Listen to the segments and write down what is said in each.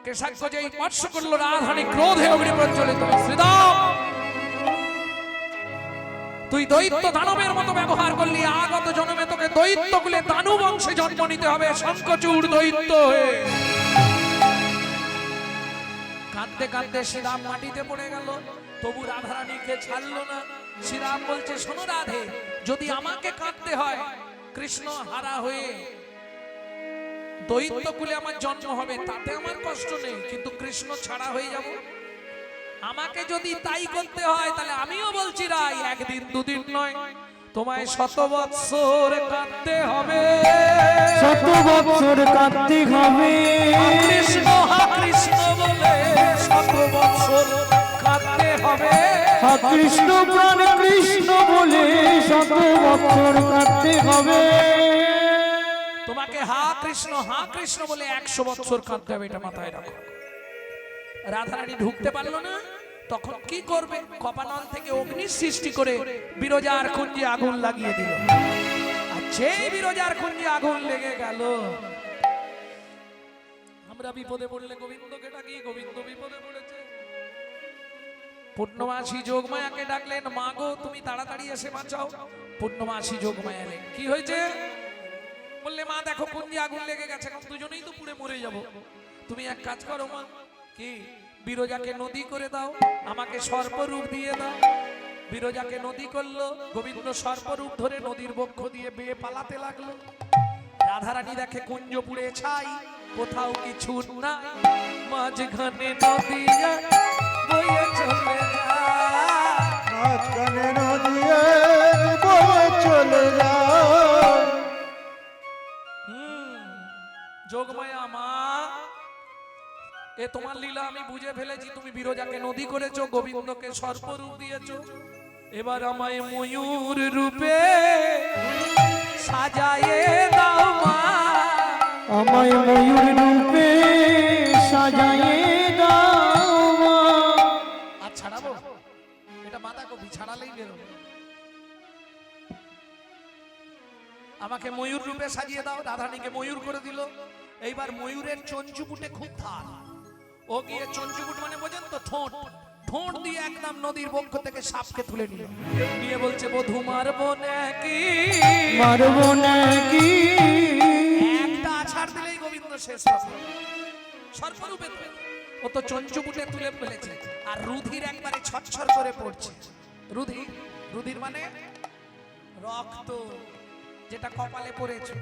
কেশাক্ষ যেই স্পর্শ করলো রাধারানী ক্রোধে অগ্নি প্রজ্বলিত। শ্রীরাম, তুই দৈত্য দানবের মতো ব্যবহার করলি, আগত জন্মে তোকে দৈত্য কুলে দানব বংশে জন্ম নিতে হবে, শঙ্খচূড় দৈত্য হয়ে। কাঁদতে কাঁদতে শ্রীরাম মাটিতে পড়ে গেল, তবু রাধারানীকে ছাড়লো না। শ্রীরাম বলছে, শোনো রাধে, যদি আমাকে কাঁদতে হয়, কৃষ্ণ হারা হয়ে দৈত্য কুলে আমার জন্ম হবে, তাতে আমার কষ্ট নেই, কিন্তু কৃষ্ণ ছাড়া হয়ে যাব। আমাকে যদি তাই করতে হয়, তাহলে আমিও বলছি রাই, একদিন দুদিন নয়, তোমায় 100 বৎসর কাঁদতে হবে, 100 বৎসর কাঁদতে হবে। কৃষ্ণ হা কৃষ্ণ বলে 100 বৎসর কাঁদতে হবে। হা কৃষ্ণ প্রাণ কৃষ্ণ বলে 100 বৎসর কাঁদতে হবে। তোমাকে হা কৃষ্ণ বলে 100 বৎসর কাঁদতে হবে, এটা মাথায় রাখো। রাধারানী ঢুকতে পারলো না, তখন কি করবে? কপানল থেকে অগ্নি সৃষ্টি করে বিরজার কুঞ্জে আগুন লাগিয়ে দিল। আর সেই বিরজার কুঞ্জে আগুন লেগে গেল। আমরা বিপদে পড়লে গোবিন্দকে ডাকি, গোবিন্দ বিপদে পড়েছে। পূর্ণমাসী যোগমায়াকে ডাকলেন, মা গো তুমি তাড়াতাড়ি এসে বাঁচাও। পূর্ণমাসী যোগমায়া এলেন। কি হয়েছে? বললে, মা দেখো কুঞ্জে আগুন লেগে গেছে, এখন দুজনেই তো পুড়ে মরে যাব। তুমি এক কাজ করো মা, কি বিরজাকে নদী করে দাও, আমাকে সর্পরূপ দিয়ে দাও। বিরজাকে নদী করলো, গোবিন্দ সর্পরূপ ধরে নদীর বক্ষ দিয়ে বেয়ে পালাতে লাগলো। রাধারানী দেখে কুঞ্জ পুড়ে ছাই, কোথাও কিছু না, মাঝখানে নদী বয়ে চলে যায়, মাঝখানে নদী বয়ে চলে যায়। যোগমায়া মা, এ তোমার লীলা আমি বুঝে ফেলেছি, তুমি বিরজাকে নদী করেছো, গোবিন্দকে সর্পরূপ দিয়েছো, এবার আমায় ময়ূর রূপে সাজায়ে দাও মা, আমায় ময়ূর রূপে সাজায়ে দাও মা। আর ছাড়াবো? এটা বাঁধাকপি, ছাড়ালেই বেরোবে। আমাকে ময়ূর রূপে সাজিয়ে দাও। রাধারানীকে ময়ূর করে দিল। এইবার ময়ূরের চঞ্চুকুটে খুব ধার, ও গিয়ে চঞ্চুকুট মানে বোঝেন তো, ঠোঁট, ঠোঁট দিয়ে একদম নদীর বক্ষ থেকে সাপকে তুলে নিল, নিয়ে বলছে, বধূ মারবো নাকি, মারবো নাকি। একটা আছাড় দিলেই গোবিন্দ শেষ হবে। সর্পরূপে ও তো চঞ্চুকুটে তুলে ফেলেছে, আর রুধির একবারে ছটছর করে পড়ছে। রুধির মানে রক্ত, যেটা কপালে পড়েছে।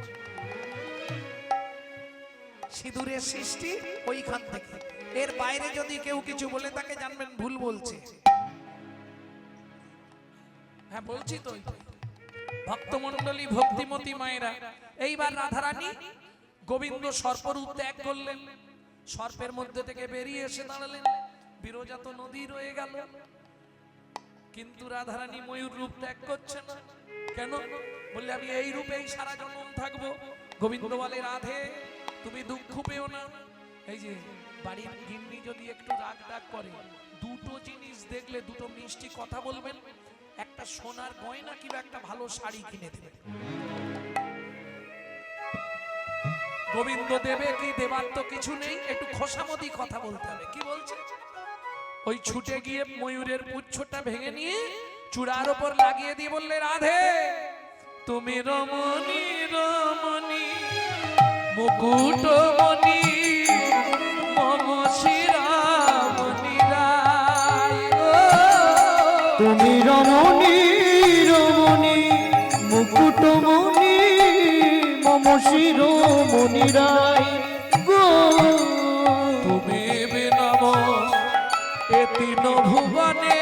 সিঁদুরের সৃষ্টি ওইখান থেকে, এর বাইরে যদি কেউ কিছু বলে তাকে জানবেন ভুল বলছে। হ্যাঁ বলছি তো, ভক্তমণ্ডলী ভক্তিমতী মায়েরা। এইবার রাধারানী গোবিন্দ সর্পরূপ ত্যাগ করলেন, সর্পের মধ্যে থেকে বেরিয়ে এসে দাঁড়ালেন। বিরজা তো নদী রয়ে গেল, কিন্তু রাধারানী ময়ূর রূপ ত্যাগ করছে না। কেন? বললে, আমি এই রূপেই সারা জন্ম থাকবো। গোবিন্দ বলে, রাধে তুমি দুঃখ পেও না। এই যে বাড়ির গিন্নি যদি একটু রাগ ডাক করে, দুটো জিনিস দেখলে দুটো মিষ্টি কথা বলবেন, একটা সোনার গয়না কিংবা একটা ভালো শাড়ি কিনে দেবেন। গোবিন্দ দেবে কি, দেবার তো কিছু নেই, একটু খোসামদি কথা বলতে হবে। কি বলছে? ওই ছুটে গিয়ে ময়ূরের পুচ্ছটা ভেঙে নিয়ে চূড়ার উপর লাগিয়ে দিয়ে বললে, রাধে তুমি রমণী রমণী মুকুটমণি মম শিরামণি রায়, তুমি রমণী রমণী মুকুটমণি মম শিরোমণি রায় গো। তুমি বিনম এ তিন ভুবনে,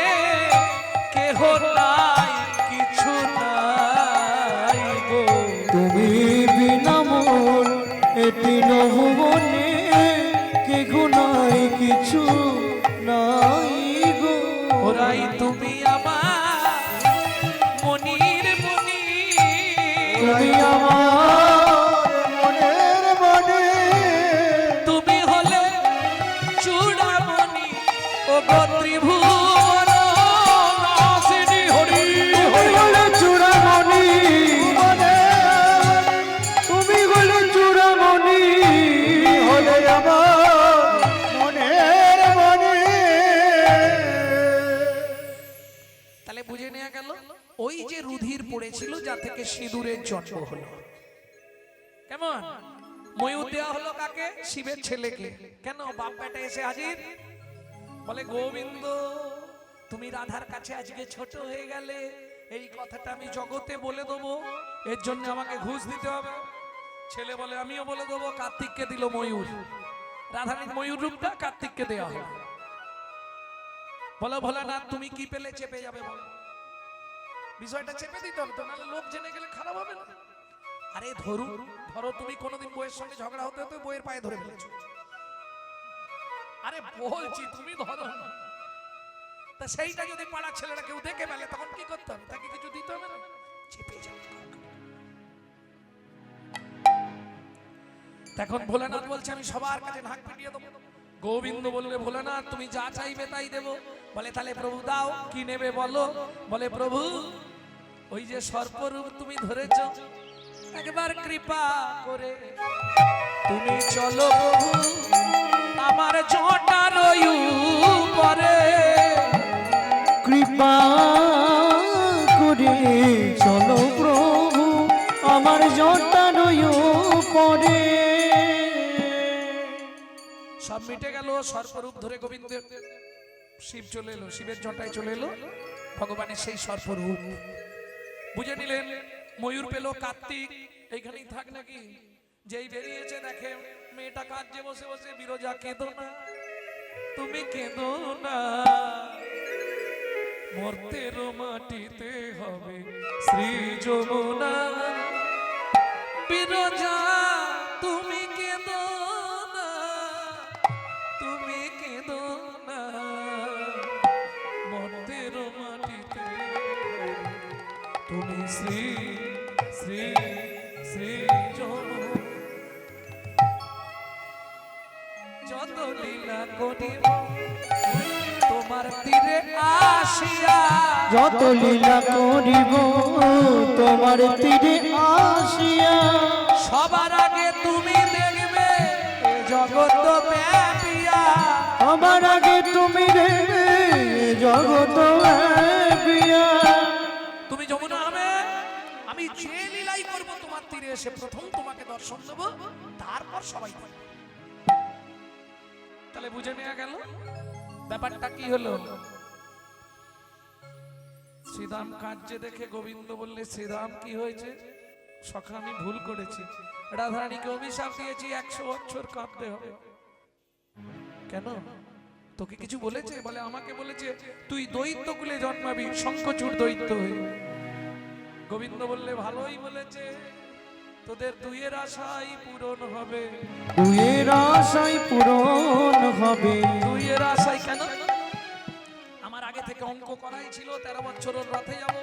কেহ নাই কিছু নাই গো। তুমি বিনা মোর এটি নভুবনে, কেহ নাই কিছু নাই গো। ওরাই তুমি আমার মনির মনি, তুমি আমার মনের মনে, তুমি হলে চূড়ামণি ও ত্রিভুবন নাসিনী হরি হরি। হলে চূড়ামণি, তুমি হলে চূড়ামণি, হলে আমার থেকে সিঁদুরের জন্ম হলো। কেমন ময়ূর দেওয়া হলো কাকে? শিবের ছেলেকে। কেন? বাপ বেটা এসে হাজির, বলে গোবিন্দ তুমি রাধার কাছে আজকে ছোট হয়ে গেলে, এই কথাটা আমি জগতে বলে দেবো, এর জন্য আমাকে ঘুষ দিতে হবে। ছেলে বলে আমিও বলে দেবো। কার্তিককে দিল ময়ূর, রাধারানীর ময়ূর রূপটা কার্তিককে দেওয়া হলো। বলো ভোলানাথ তুমি কি পেলে চেপে যাবে, বলো বিষয়টা চেপে দিতে হবে তো, নাহলে লোক জেনে গেলে খারাপ হবে না। আরে ধরো তুমি কোনোদিন বইয়ের সঙ্গে ঝগড়া হতে হতে বইয়ের পায়ে ধরে ফেলেছো, আরে বলছি তুমি ধরো না, তা সেইটা যদি পাড়ার ছেলেরা কেউ দেখে ফেলে তখন কি করতে হবে? তাকে কিছু দিতে হবে না, চেপে যাবে। তখন ভোলানাথ বলছে আমি সবার কাছে নাক পিটিয়ে দেবো। গোবিন্দ বললে ভোলানাথ তুমি যা চাইবে তাই দেবো। বলে তাহলে প্রভু দাও, কি নেবে বলো? বলে প্রভু ওই যে সর্পরূপ তুমি ধরেছ, একবার কৃপা করে তুমি চলো প্রভু আমার জটার উপরে, কৃপা করে চলো প্রভু আমার জটার উপরে। সব মিটে গেল। সর্পরূপ ধরে গোবিন্দের শিব চলে এলো, শিবের জটায় চলে এলো ভগবানের সেই সর্পরূপ। বুঝে নিলেন ময়ূর পেল কার্তিক, এইখানেই থাক নাকি? যেই বেরিয়েছে দেখে মেয়েটা কাঁদছে বসে বসে। বিরজা কেঁদো না, তুমি কেঁদো না, মর্তের মাটিতে হবে শ্রী যমুনা। বিরজা তুমি কেঁদো না, তুমি কেঁদো না, মর্তের মাটিতে তুমি শ্রী শ্রী শ্রী যমুনা। যত লীলা করিব তোমার তীরে আসিয়া, যত লীলা করিব তোমার তীরে আসিয়া, সবার আগে তুমি দেখবে এ জগৎ ব্যাপিয়া। আমার আগে তুমি রে জগত ব্যাপিয়া। তুমি যমুনা হবে, আমি যে লীলাই করব তোমার তীরে এসে প্রথম তোমাকে দর্শন দেব, তারপর সবাই দেখবে। তাহলে বুঝে নেওয়া গেল ব্যাপারটা কি হলো। শ্রীরাম কাঁদছে দেখে গোবিন্দ বললে শ্রীরাম কি হয়েছে? সখা আমি ভুল করেছি, রাধারানীকে অভিশাপ দিয়েছি 100 বছর কাঁদতে হবে। কেন? তোকে কিছু বলেছে? বলে আমাকে বলেছে তুই দৈত্য কুলে জন্মাবি, শঙ্খচূড় দৈত্য হয়ে। গোবিন্দ বললে ভালোই বলেছে, তোদের দুইয়ের আশাই পূরণ হবে। দুইয়ের আশাই পূরণ হবে। দুইয়ের আশাই কেন? আমার আগে থেকে অঙ্ক করাই ছিল 13 বছরের রথে যাব,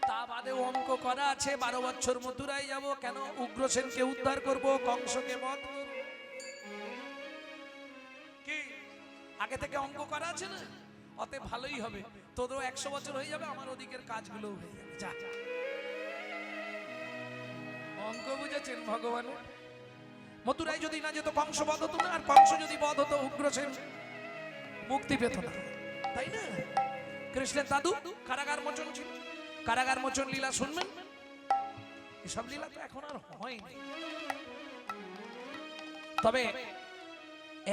তা বাদেও অঙ্ক করা আছে 12 বছর মথুরায় যাব। কেন? উগ্রসেনকে উদ্ধার করব, কংসকে বধ করব। কি আগে থেকে অঙ্ক করা আছে না? অতএব ভালোই হবে, তোদেরও 100 বছর হয়ে যাবে, আমার ওদিকের কাজগুলো হয়ে যাবে। যা অঙ্ক বুঝেছেন ভগবান? মথুরায় যদি না যেত কংস বধ হতো না, আর কংস যদি বধ হতো উগ্রসেন মুক্তি পেত না, তাই না? কৃষ্ণের দাদু কারাগার মোচন ছিল, কারাগার মোচন লীলা শুনবেন। এসব লীলা তো এখন আর হয়নি। তবে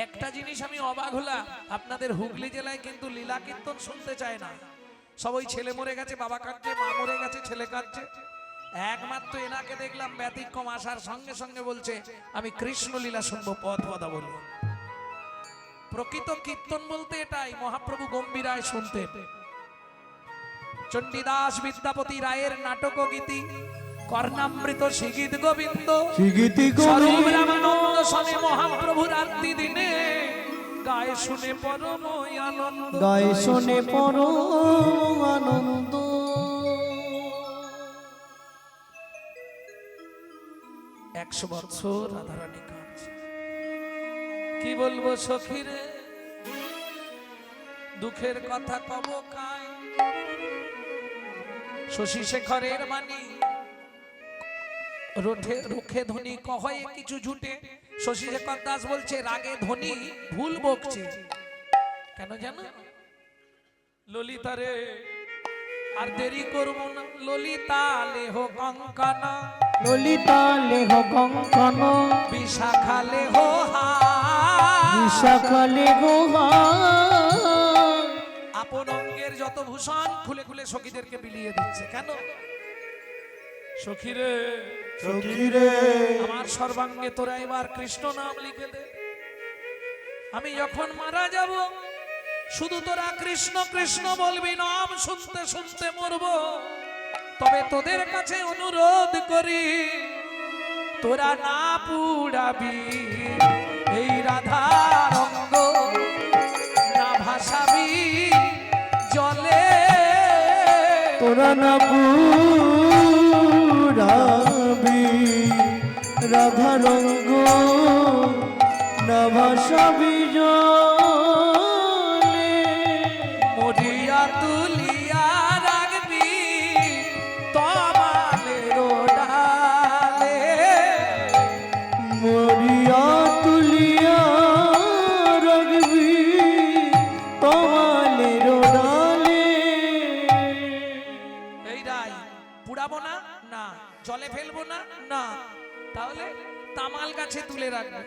একটা জিনিস আমি অবাক হলাম, আপনাদের হুগলি জেলায় কিন্তু লীলা কীর্তন শুনতে চায় না। সবাই ছেলে মরে গেছে বাবা কাঁদছে, মা মরে গেছে ছেলে কাঁদছে। একমাত্র এনাকে দেখলাম ব্যতিক্রম, আসার সঙ্গে সঙ্গে বলছে আমি কৃষ্ণ লীলা শুনবো, পথ পদা বলি। প্রকৃত কীর্তন বলতে এটাই, মহাপ্রভু গম্ভীরায় শুনতেন। চণ্ডীদাস বিদ্যাপতি রায়ের নাটক গীতি, কর্ণামৃত শিগীত গোবিন্দ, শিগিতি স্বরূপ রামানন্দ শোনে মহাপ্রভু রাত্রি দিনে, গায়ে শুনে পরম আনন্দ, গায়ে শোনে পরম আনন্দ। 100 বছর রাধারানী কাঁদছে। কি বলবো সখীরে, দুঃখের কথা কব কাই। শশী শেখরের বাণী রুখে ধ্বনি কহয়ে কিছু ঝুটে। শশী শেখর দাস বলছে রাগে ধ্বনি ভুল বকছে। কেন জানো? ললিতারে আর দেরি করবো না, ললিতা লেহ কঙ্কনা, ললিতা লেহ কঙ্কন, বিশাখা লেহ বিশাখা লেহ আপন অঙ্গের যত ভূষণ খুলে খুলে সখীদেরকে বিলিয়ে দিচ্ছে। কেন? সখীরে সখীরে আমার সর্বাঙ্গে তোরা এবার কৃষ্ণ নাম লিখে দে। আমি যখন মারা যাব শুধু তোরা কৃষ্ণ কৃষ্ণ বলবি, নাম শুনতে শুনতে মরব। তবে তোদের কাছে অনুরোধ করি, তোরা না পুড়াবি এই রাধার অঙ্গ, না ভাসাবি জলে। তোরা না পুরাবি রাধা রঙ্গ, না ভাসাবি জলে। মরিয়া তুলিয়া রাখবি তমালের ডালে, মরিয়া তুলিয়া রাখবি তোমালের ডালে। এই রাই পুড়াবো না, না জলে ফেলবো না, না তাহলে তামাল গাছে তুলে রাখবে।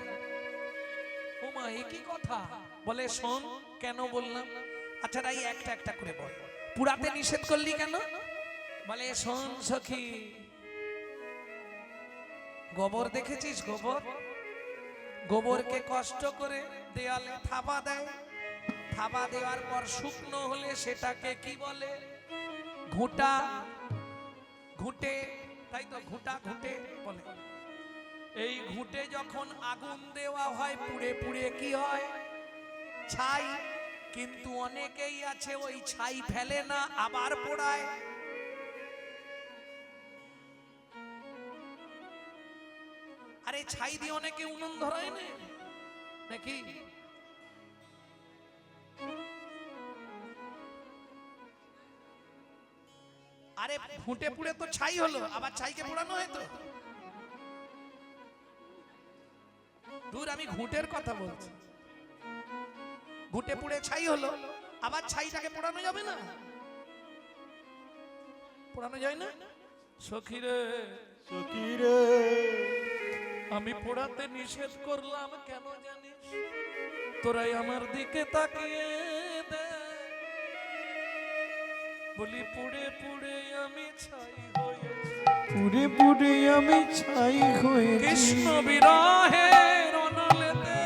ওমা এ কি কথা? বলে শোন কেন বললাম। আচ্ছা রাই একটা একটা করে বল, পুড়াতে নিষেধ করলি কেন? বলে শোন সখী, গোবর দেখেছিস? গোবর, গোবরকে কষ্ট করে দেয়ালে থাবা দেয়, থাবা দেওয়ার পর শুকনো হলে সেটাকে কি বলে? ঘুঁটা, ঘুঁটে, তাই তো ঘুঁটা ঘুঁটে বলে। এই ঘুঁটে যখন আগুন দেওয়া হয় পুড়ে পুড়ে কি হয়? ছাই। কিন্তু অনেকেই আছে ওই ছাই ফেলে না, আবার পোড়ায়। আরে ছাই দিয়ে অনেকে উনুন ধরায় না নাকি? আরে ফুটে পুড়ে তো ছাই হলো, আবার ছাইকে পোড়ানো হয় তো। দূর, আমি ঘুঁটের কথা বলছি। ঘুঁটে পুড়ে ছাই হলো, আবার ছাইটাকে পোড়ানো যাবে না? পোড়ানো যায় না? সখীরে সখীরে আমি পোড়াতে নিষেধ করলাম কেন জানিস? তোরাই আমার দিকে তাকিয়ে দে, বলি পুড়ে পুড়ে আমি ছাই হয়েছি, পুড়ে পুড়ে আমি ছাই হয়েছি। কৃষ্ণ বিরহের অনলেতে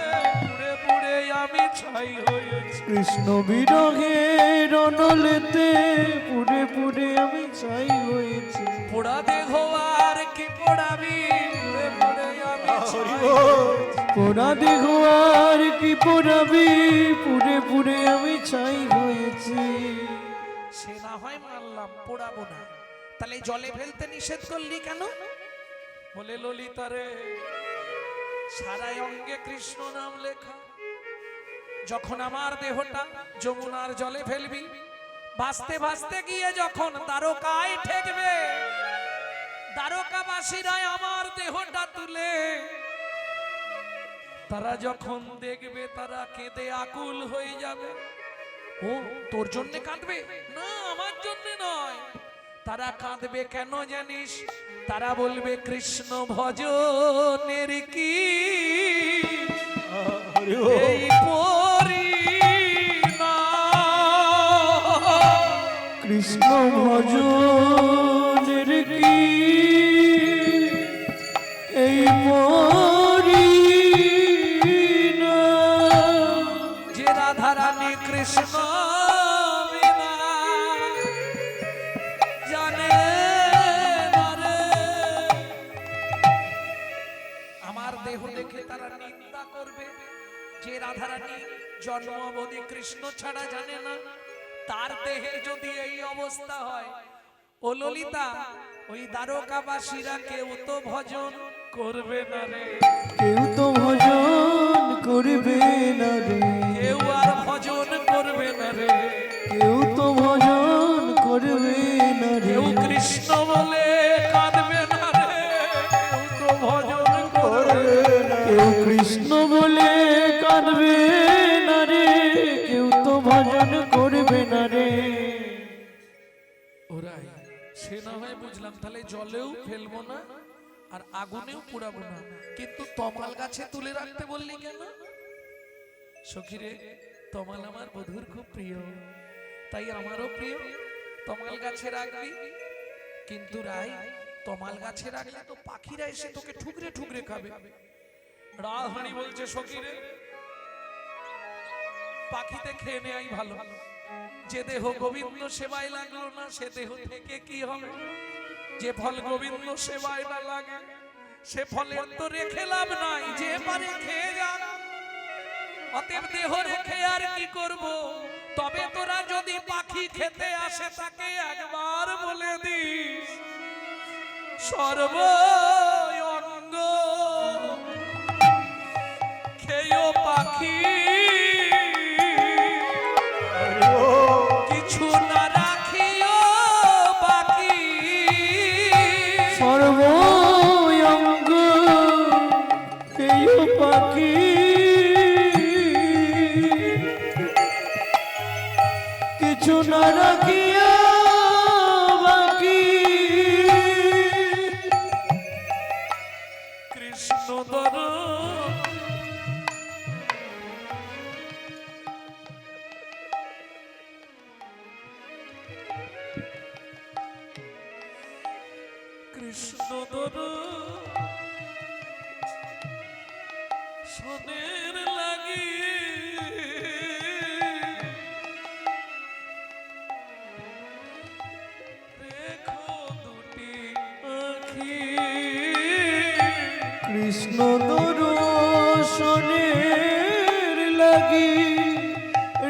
পুড়ে পুড়ে আমি ছাই হয়েছি। কৃষ্ণ বিরহের অনলেতে পুড়ে পুড়ে আমি ছাই হয়েছি। পোড়া দেহ আর কি পোড়াবি, পুড়ে পুড়ে আমি ছাই হয়েছি। পোড়া দেহ আর কি পোড়াবি, পুড়ে পুড়ে আমি ছাই হয়েছি। সে না হয় মানলাম, পোড়াবো না, তাহলে জলে ফেলতে নিষেধ করলি কেন? বলে ললিতা রে, সারা অঙ্গে কৃষ্ণ নাম লেখা, যখন আমার দেহটা যমুনার জলে ফেলবি, ভাসতে ভাসতে গিয়ে যখন দ্বারকায় ঠেকবে, দ্বারকাবাসীরা আমার দেহটা তুলে তারা যখন দেখবে, তারা কেঁদে আকুল হয়ে যাবে। ও তোর জন্য কাঁদবে না, আমার জন্য নয়। তারা কাঁদবে কেন জানিস? তারা বলবে কৃষ্ণ ভজনের কি এই পরিণাম, কৃষ্ণ ভজনের কি এই পরিণাম। যে রাধারানী কৃষ্ণ বিনা জানে না রে। আমার দেহ দেখে তারা নিন্দা করবে। যে রাধারানী জন্ম অবধি কৃষ্ণ ছাড়া জানে না, তার দেহের যদি এই অবস্থা হয়, ও ললিতা, ওই দ্বারকাবাসীরা কেউ তো ভজন করবে না রে, কেউ তো ভজন করবে না রে, কেউ আর ভজন করবে না রে, কেউ তো ভজন করবে না রে। কেউ কৃষ্ণ বলে কাঁদবে না রে, কেউ তো ভজন করবে না। কেউ কৃষ্ণ বলে কাঁদবে না রে, কেউ তো ভজন করবে না রে। ও বুঝলাম তাহলে জলেও ফেলবো না আর আগুনেও পুড়াবো না, কিন্তু তমাল গাছে তুলে রাখতে বললি কেন? সখীরে, তমাল আমার বধূর খুব প্রিয়, তাই আমারও প্রিয়, তমাল গাছে রাখবি। কিন্তু রাই, তমাল গাছে রাখলে তো পাখিরা এসে তোকে ঠুকরে ঠুকরে খাবে। রাধারানী বলছে, সখীরে, পাখিতে খেয়ে নেয়াই ভালো। যে দেহ গোবিন্দ সেবায় লাগলো না, সে দেহ থেকে কি হবে? যে ফল গোবিন্দ সেবায় না লাগে, সে ফলের তো রেখে লাভ নাই, যে পারে খেয়ে যাক। অতএব দেহ রেখে আর কি করব? তবে তোরা যদি পাখি খেতে আসে, তাকে একবার বলে দিস, সর্ব অঙ্গ খেয় পাখি, কিছু না রাখিও বাকি। সর্বঙ্গ খেয় পাখি, কিছু না রাখিয়া বাকি। কৃষ্ণদর কৃষ্ণদর সনের লাগিয়ে রেখো দুটি আঁখি। কৃষ্ণ দর্শনের লাগি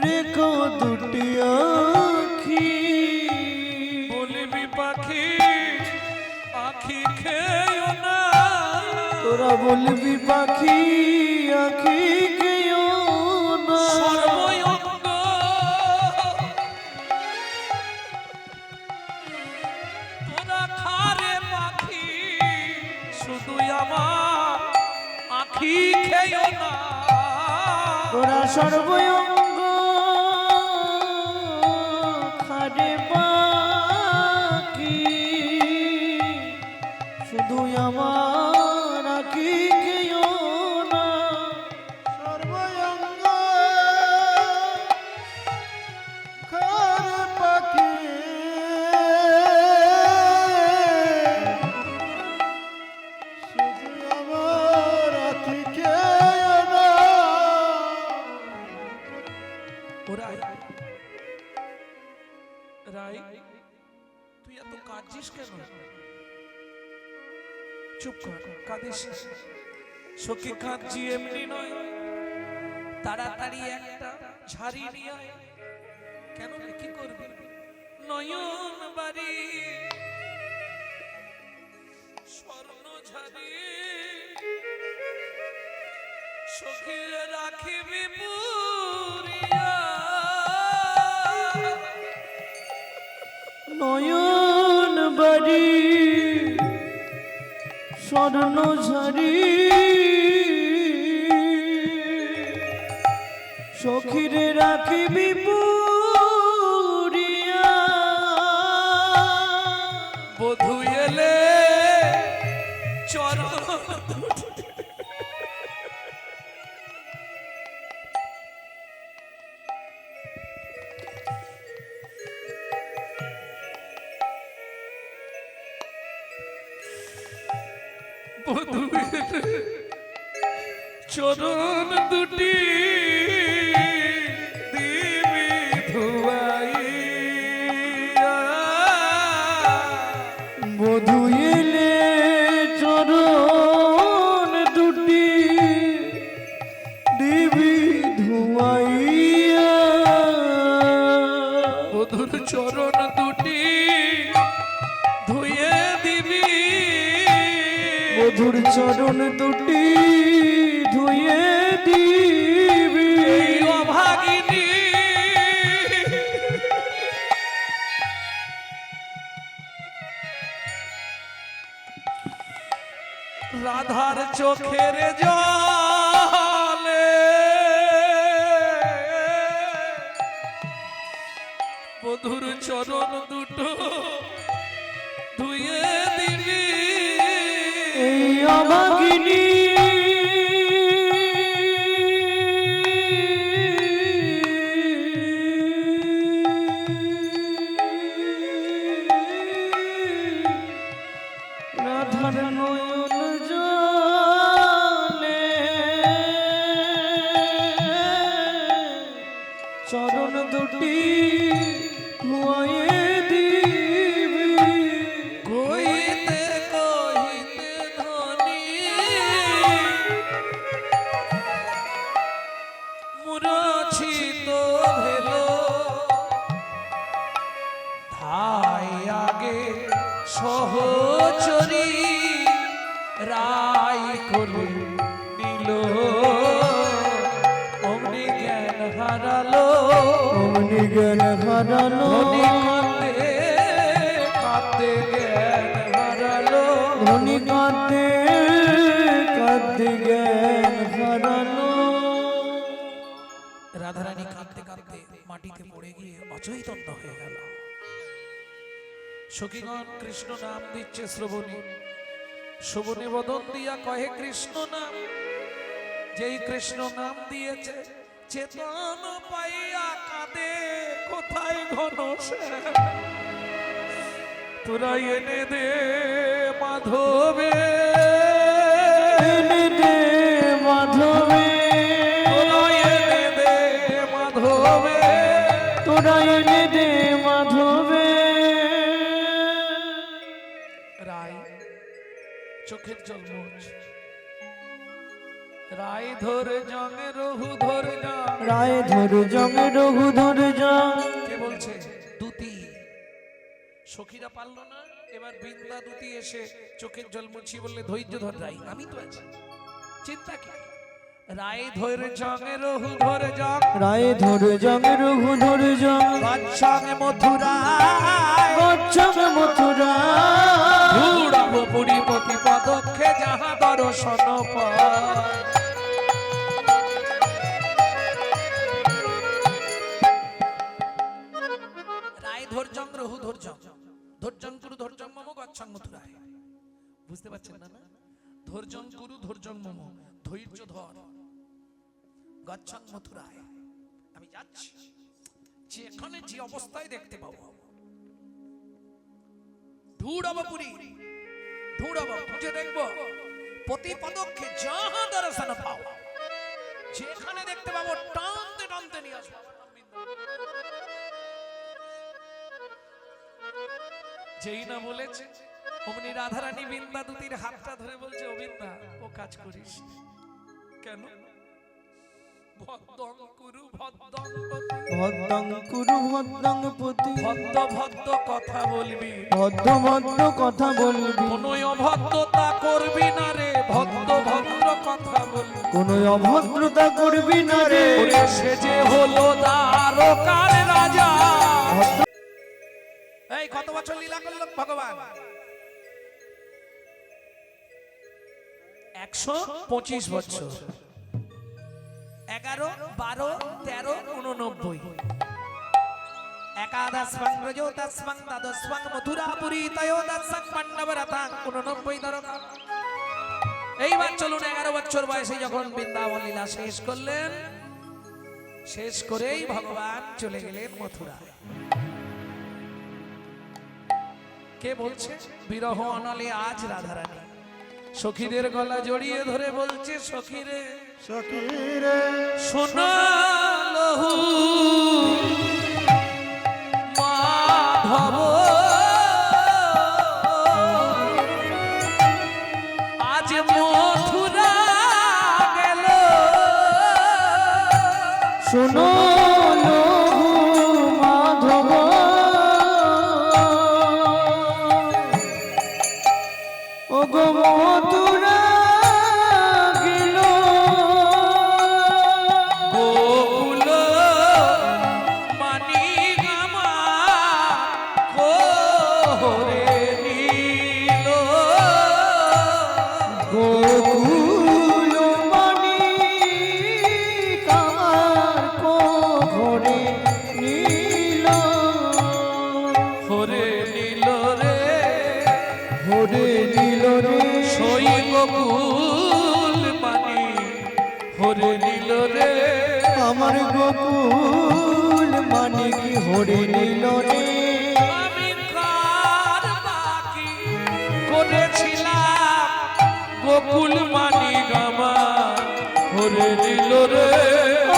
রেখো দুটি আঁখি। বলবি পাখি আঁখি খেয়েও না, তোরা বলবি পাখি আঁখি খেয়েও না। সর্বঙ্গ তোরা খারে পাখি, শুধু আমার আঁখি খেয়েও না। তোরা সর্বঙ্গ খারে পাখি, শুধু আমার আঁখি খেয়েও না। সর্বঙ্গ খারে পাখি, শুধু আমার আঁখি খেয়েও না। রাই, রাই, তুই এত কাঁদছিস কেন? চুপ কর, কাঁদিস না। সখী, কাঁদছি এমনি নয়, তাড়াতাড়ি একটা ঝাড়ি নিয়ে আয়। কেন রে, কি করবি? নয়ন বাড়ি স্বর্ণ ঝাড়ি, সখী রাখিবি পুরিয়া। নয়ন বাড়ি স্বর্ণ ঝাড়ি, সখীরে রাখিবি পুরিয়া। বধূ এলে চরণ বধূ এলে চরণ দুটি দিবি ধুয়াইয়া। বধূ এলে চরণ দুটি দিবি ধুয়াইয়া। বধূর চরণ দুটি ধুয়ে দিবি, বধূর চরণ দুটি ধুয়ে দিবি। এই অভাগিনী রাধার চোখের জলে বধুর চরণ দুটো ধুয়ে ভাগিনী রাধার নয়ন জলে চরণ দুটি ধুয়ে দিবি কইতে কহিতে ধনী মুরছিত ভেল ধাই আগে সহচরী রায় করে নিল অমনি জ্ঞান হারালো অমনি জ্ঞান হারালো ধনী কাঁদে কাঁদে জ্ঞান হারালো ধনী কাঁদতে কাঁদতে জ্ঞান হারালো রাধারানী কাঁদতে কাঁদতে মাটিতে পড়ে গিয়ে অচৈতন্য হয়ে গেল সখীগণ কৃষ্ণ নাম দিচ্ছে শ্রবণী শোভনে বদন দিয়া কহে কৃষ্ণ নাম যেই কৃষ্ণ নাম দিয়েছে চেতন পাইয়া কাঁদে কোথায় ঘন তোরা এনে দে মাধবে এনে দে মাধবে তোরা এনে দে মাধবে তোরা এনে দে মাধবে রায় চোখের জল মোছ রায় ধরে জঙে রহু ধরে যা রায় ধরে জমে রঘু ধরে যা কে বলছে দুতি সখীরা পারলো না এবার বৃন্দা দুতি এসে চোখের জল মুছি বললে ধৈর্য ধর রাই আমি তো আছি চিন্তা কি রায় ধরে জঙে রহু ধরে যা রায় ধরে জমে রঘু ধরে যা গচ্ছাঙে মথুরা গচ্ছাম মথুরা ধূড়ব পুরী পতি পদক্ষে যাহা দর্শন পায় রায় ধৈর্যং রহু ধৈর্যং ধৈর্যং কুরু ধৈর্যং মম গচ্ছাং মথুরায় বুঝতে পারছেন না ধৈর্যং কুরু ধৈর্যং মম ধৈর্য ধর গচ্ছাং মথুরায় আমি যাচ্ছি যেখানে যে অবস্থায় দেখতে পাবো ঢুড়বপুরী ঢুড়ব খুঁজে দেখবো প্রতি পদক্ষে যাহা দর্শন পাও যেখানে দেখতে পাবো টানতে টানতে নিয়ে আসবো যেই না বলেছে অমনি রাধারানী বৃন্দা দুতির হাতটা ধরে বলছে ও বৃন্দা ও কাজ করিস কেন ভদ্দং কুরু ভদ্দং পতি ভদ্রং কুরু ভদ্রং পতি ভদ্দ ভদ্দ কথা বলবি ভদ্র ভদ্র কথা বলবি কোনো অভদ্রতা করবি না রে ভদ্র ভদ্র কথা বলবি কোন অভদ্রতা করবি না রে ওরে সে যে হলো দ্বারকার রাজা এই কত বছর লীলা করল ভগবান 125 বছর 11 12 13 89 একাদশ ব্রজোদশং দ্বাদশং মথুরাপুরী ত্রয়োদশং পাণ্ডবরতাং 89 দরকার এইবার চলুন 11 বছর বয়সে যখন বৃন্দাবন লীলা শেষ করলেন শেষ করেই ভগবান চলে গেলেন মথুরায় কে বলছে বিরহ অনলে আজ রাধারানী সখীদের গলা জড়িয়ে ধরে বলছে সখীরে সখীরে শোনালহু মাধব আজ মথুরা গেল শোনো লঘু মাধব ও গো মথুরা গেল গোকুল মানিক আমার কোরে নিল গোকুল মানি কামার হরে নিল রে আমার গোকুল মানিক হরে নিল রে আমি কার বাকি করেছিলাম গোকুল মানিক আমার হরে নিল রে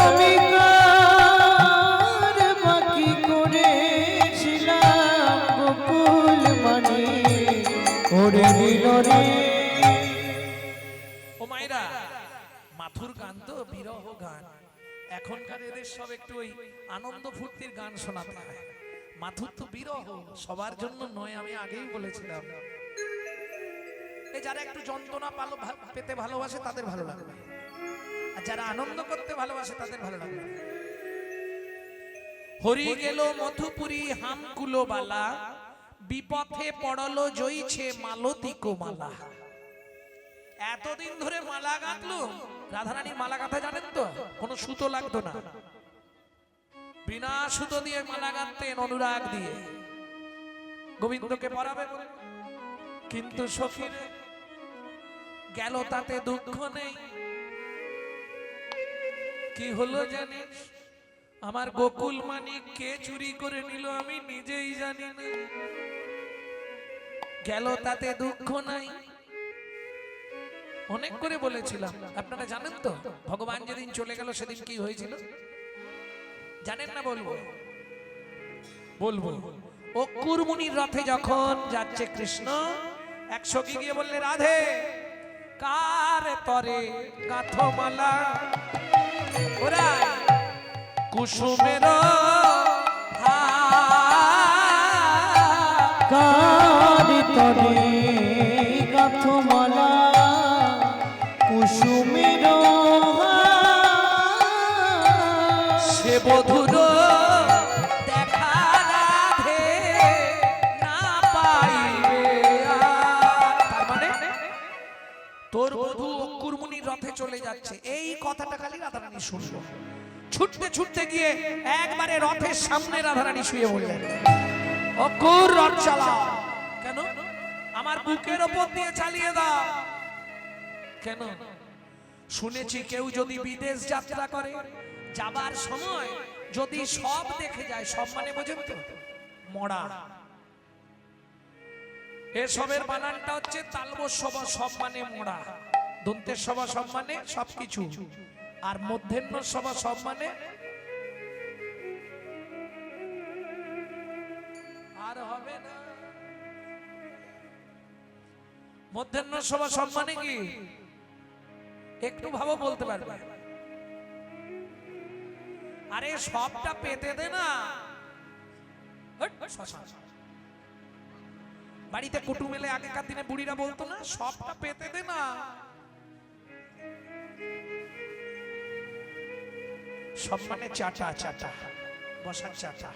আমি কার বাকি করেছিলাম গোকুল মানিক হরে নিল রে। ও মায়েরা, মাথুর গান তো বিরহ গান। এখনকার এদের সব একটু ওই আনন্দ ফুর্তির গান শোনাতে হয়। মাথুর তো বিরহ, সবার জন্য নয়, আমি আগেই বলেছিলাম। এই যারা একটু যন্ত্রণা পেতে ভালোবাসে তাদের ভালো লাগবে, আর যারা আনন্দ করতে ভালোবাসে তাদের ভালো লাগবে। হরি গেল মধুপুরী হামকুলো বালা, বিপথে পড়লো জয়ছে মালতী মালা। এতদিন ধরে মালা গাঁথলো, রাধারানীর মালা গাঁথা জানেন তো, কোনো সুতো লাগতো না, বিনা সুতো দিয়ে মালা গাঁথতেন অনুরাগ দিয়ে, গোবিন্দকে পরাবে বলে। কিন্তু সখীরে গেল তাতে দুঃখ নেই। কি হলো জানিস, আমার গোকুল মানিক কে চুরি করে নিল আমি নিজেই জানি না। গেল তাতে দুঃখ নাই। অনেক করে বলেছিলাম, আপনারা জানেন তো ভগবান যেদিন চলে গেল সেদিন কি হয়েছিল জানেন না? বলবো বলবো অক্কুর মুনির রথে যখন যাচ্ছে কৃষ্ণ, এক সখী গিয়ে বললে, রাধে কার তরে গাঁথমালা, ওরা কুসুমের কার তরে গাঁথমালা কুসুমের সে বধুর দেখা রাধে না পাইবে আর। তার মানে তোর বধূ অক্কুর মুনির রথে চলে যাচ্ছে, এই কথাটা খালি রাধারানী শুনলো। ছুটতে ছুটতে গিয়ে একবারে রথের সামনে রাধারানী শুয়ে বললেন, অক্কুর রথ চালাও। কেন? আমার বুকের ওপর দিয়ে চালিয়ে দাও। কেন? শুনেছি কেউ যদি বিদেশ যাত্রা করে, যাবার সময় যদি সব দেখে যায়, সব মানে বোঝেন তো, মরা। এসবের বানানটা হচ্ছে তালবস্যব, সব মানে মোড়া, দন্তের সভা সব মানে সবকিছু, আর মধ্যাহ্ন সভা সব মানে আর হবে না। মধ্যাহ্ন সভা সব মানে কি একটু ভাবো, বলতে পারবে? আরে সবটা পেতে দে না। বাড়িতে কুটুম এলে আগেকার দিনে বুড়িরা বলতো না, সবটা পেতে দে না। সব মানে চাটা, চাটা বসার চাটা।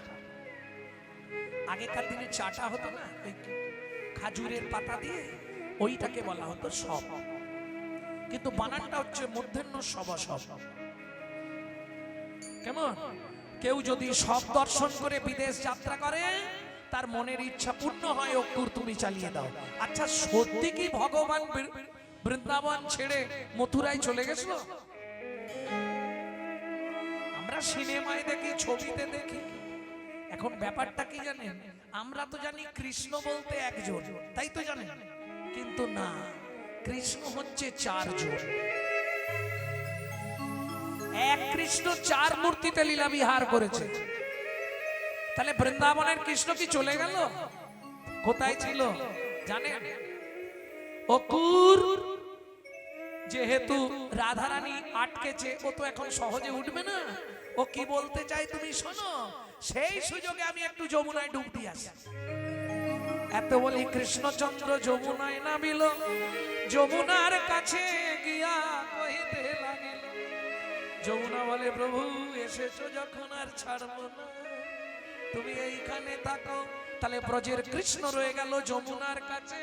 আগেকার দিনে চাটা হতো না, ওই খাজুরের পাতা দিয়ে, ওইটাকে বলা হতো সব, কিন্তু বানানটা হচ্ছে মধ্যাহ্ন সভা সব। কেমন? কেউ যদি সব দর্শন করে বিদেশ যাত্রা করে, তার মনের ইচ্ছা পূর্ণ হয়, অক্কুর তুমি চালিয়ে দাও। আচ্ছা সত্যি কি ভগবান বৃন্দাবন ছেড়ে মথুরায় চলে গেছিল? আমরা সিনেমায় দেখি, ছবিতে দেখি। এখন ব্যাপারটা কি জানেন? আমরা তো জানি কৃষ্ণ বলতে একজন, তাই তো জানেন, কিন্তু না, কৃষ্ণ হচ্ছে চারজন। এক কৃষ্ণ চার মূর্তিতে লীলা বিহার করেছে। তাহলে বৃন্দাবনের কৃষ্ণ কি চলে গেল? কোথায় ছিল জানেন? অকুর যেহেতু রাধারানী আটকেছে, ও তো এখন সহজে উঠবে না। ও কি বলতে চাই তুমি শোনো, সেই সুযোগে আমি একটু যমুনায় ডুব দিয়ে আসি। এত বলি কৃষ্ণচন্দ্র যমুনায় নামিল, যমুনার কাছে গিয়া কহিতে লাগিল। যমুনা বলে, প্রভু এসেছো যখন আর ছাড়বো না, তুমি এইখানে থাকো। তাহলে ব্রজের কৃষ্ণ রয়ে গেল যমুনার কাছে।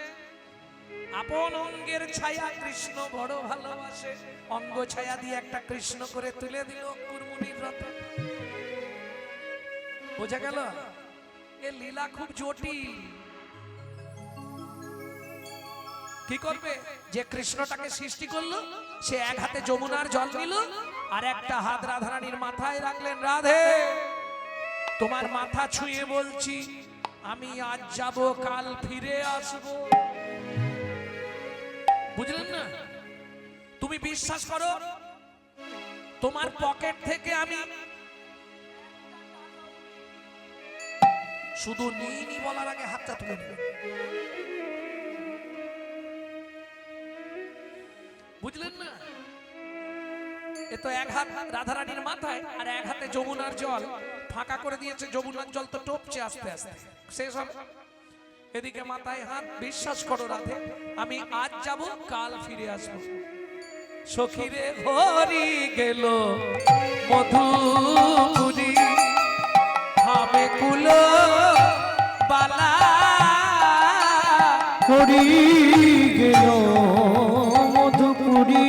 আপন অঙ্গের ছায়া কৃষ্ণ বড় ভালোবাসে, অঙ্গ ছায়া দিয়ে একটা কৃষ্ণ করে তুলে দিল অক্কুর মুনির রথে। বোঝা গেল? এ লীলা খুব জটিল। কি করবে? যে কৃষ্ণটাকে সৃষ্টি করলো, সে এক হাতে যমুনার জল নিল, আর একটা হাত রাধারানীর মাথায় রাখলেন। রাধে, তোমার মাথা ছুঁয়ে বলছি, আমি আজ যাব, কাল ফিরে আসব। বুঝলেন না? তুমি বিশ্বাস করো, তোমার পকেট থেকে আমি শুধু নিইনি বলার আগে হাতটা তুলে নেবেন। বুঝলেন না? এ তো এক হাত রাধারানীর মাথায় আর এক হাতে যমুনার জল ফাঁকা করে দিয়েছে। যমুনার জল তো টপছে আস্তে আস্তে, শেষ হবে। এদিকে মাথায় হাত। বিশ্বাস করো রাধে, আমি আজ যাব, কাল ফিরে আসবো। সখীরে হরি গেল মধুপুরী, হবে কুল বালা। হরি গেল মধুপুরী,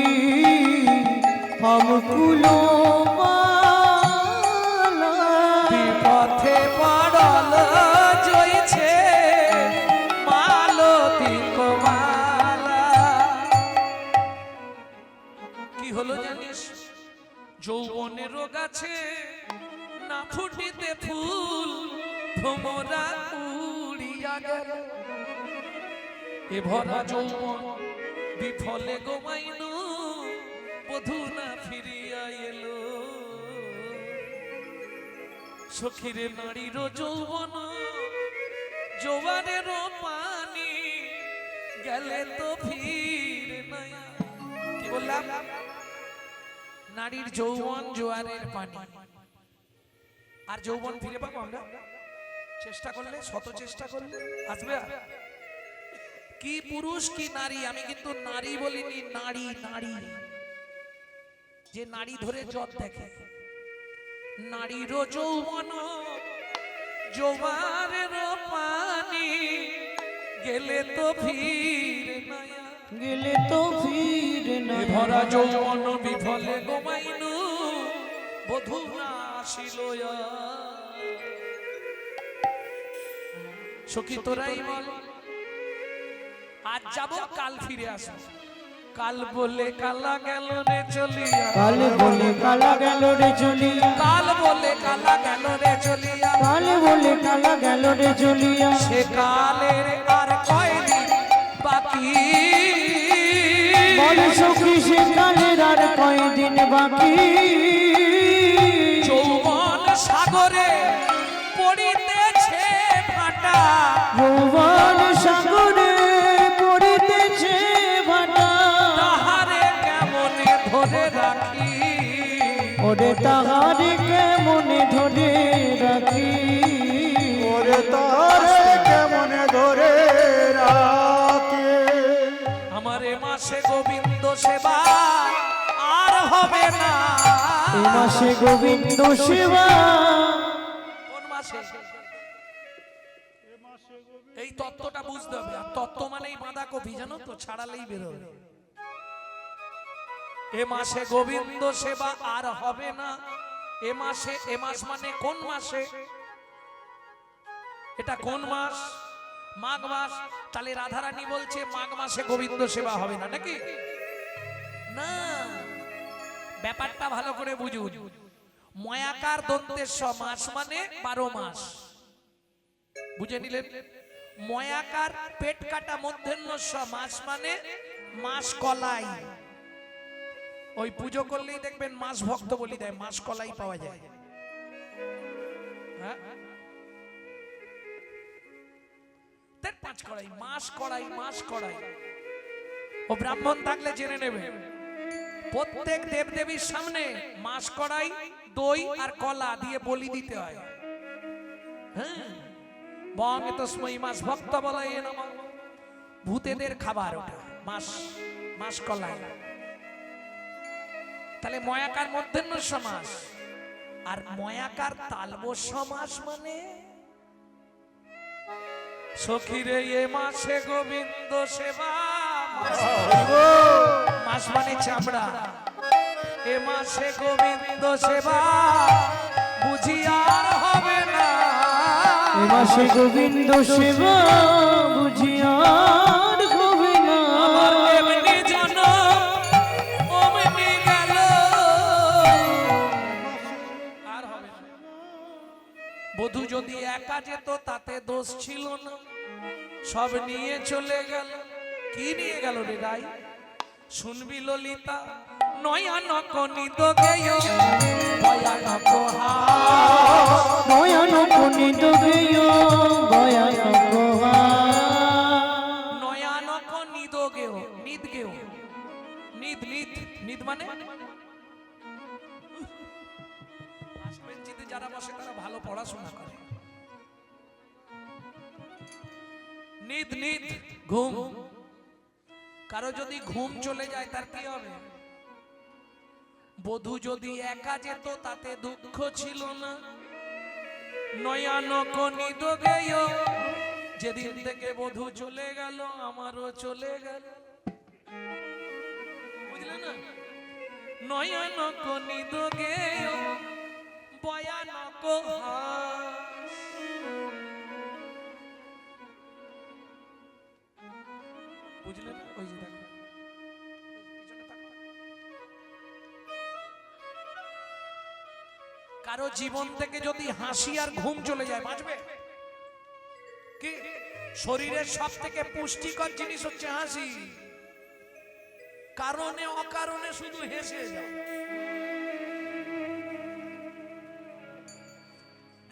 আমকুল মালা। বিপথে পড়ল জয়ছে মালতী কোমালা। কি হলো জানিস? যৌবনের গাছে না ফুটিতে ফুল, ভ্রমরা উড়িয়া গেল। এ ভরা যৌবন বিফলে গোমাইনু, বধূ না ফিরিয়া এলো। সখীরে নারীর যৌবন জোয়ারের পানি, গেলে তো ফিরে নাই। কি বললাম? নারীর যৌবন জোয়ারের পানি, আর যৌবন ফিরে পাবো আমরা চেষ্টা করলে, শত চেষ্টা করলে আসবে। কি পুরুষ কি নারী, আমি কিন্তু নারী বলিনি, নারী। নারী যে নারী ধরে জট দেখে। নারীর যৌবন জোয়ারের পানি, গেলে তো ফিরে নাই। গেলে তো ফিরে না। এ ভরা যৌবন বিফলে গোমাইনু, বধূ না আসিল। সখী তোরাই বল, আজ যাব, কাল ফিরে আসবো। কাল বলে কালা গেল রে চলিয়া, কাল বলে কালা গেল রে চলিয়া, কাল বলে কালা গেল রে চলিয়া, কাল বলে কালা গেল রে চলিয়া। সে কালের আর কয়দিন বাকি, বল সখী সে কালের আর কয়দিন বাকি। যৌবন সাগরে পড়িতেছে ভাটা, যৌবন সাগরে পড়িতেছে ভাটা। তাহারে কেমনে ধরে রাখি, ওরে তাহারে কেমনে ধরে রাখি, ওরে তারে কেমনে ধরে রাখে। আমার এ মাসে গোবিন্দ সেবা আর হবে না। এ মাসে গোবিন্দ সেবা। কোন মাসে? এই তত্ত্বটা বুঝতে হবে। আর তত্ত্ব মানেই বাঁধাকপি, জানো তো, ছাড়ালেই বেরোবে। এ মাসে গোবিন্দ সেবা আর হবে না। এ মাসে, এ মাস মানে কোন মাসে? এটা কোন মাস? মাঘ মাস। তাহলে রাধারানী বলছে মাঘ মাসে গোবিন্দ সেবা হবে না, নাকি? না, ব্যাপারটা ভালো করে বুঝুন। ময়াকার দন্তেশ মাস মানে 12 মাস, বুঝে নিলেন? ময়াকার পেট কাটা মধ্যাহ্নস্ব মাস মানে মাস কলাই। ওই পুজো করলেই দেখবেন মাস ভক্ত বলি দেয়, মাস কলাই পাওয়া যায়। হ্যাঁ, 5 কড়াই, মাস কড়াই, মাস কড়াই। ও ব্রাহ্মণ থাকলে জেনে নেবে, প্রত্যেক দেবদেবীর সামনে মাস কড়াই, দই আর কলা দিয়ে বলি দিতে হয়। হ্যাঁ, বং তস্মৈ মাস ভক্ত বলায় নমঃ। ভূতেদের খাবার ওটা, মাস, মাস কলাই। তাহলে ময়াকার মধ্যাহ্নস্য মাস আর ময়াকার তালবস্য মাস মানে সখীরে এ মাসে গোবিন্দ সেবা। মাস মানে চামড়া। এ মাসে গোবিন্দ সেবা বুঝি আর হবে না। এ মাসে গোবিন্দ সেবা বুঝি আর হবে না। আমার এমনি জনম অমনি গেল, বধূ যদি একা যেত তাতে দোষ ছিল না, সব নিয়ে চলে গেল। কি নিয়ে গেল রে গাই? শুনবি ললিতা, নয়ানক নিদগেয় ভয়ানক হাস। ভয়ানক নিদগেয় ভয়ানক হাস। নয়ানক নিদগেয়, নিদগেয়, নিদ নিদ নিদ মানে বেঞ্চিতে যারা বসে তারা ভালো পড়াশোনা করে। নিদ নিদ ঘুম। কারো যদি ঘুম চলে যায় তার কি হবে? বধূ যদি একা যেত তাতে দুঃখ ছিল না, নয়ানক নিদগেয়। যেদিন থেকে বধূ চলে গেল আমারও চলে গেল। বুঝলে না? নয়ানক নিদগেয় ভয়ানক হাস। বুঝলে না? ওই যে দেখো পিছনে তাকাও। কারো জীবন থেকে যদি হাসি আর ঘুম চলে যায় বাঁচবে কি? শরীরের সব থেকে পুষ্টিকর জিনিস হচ্ছে হাসি। কারণে অকারণে শুধু হেসে যাও।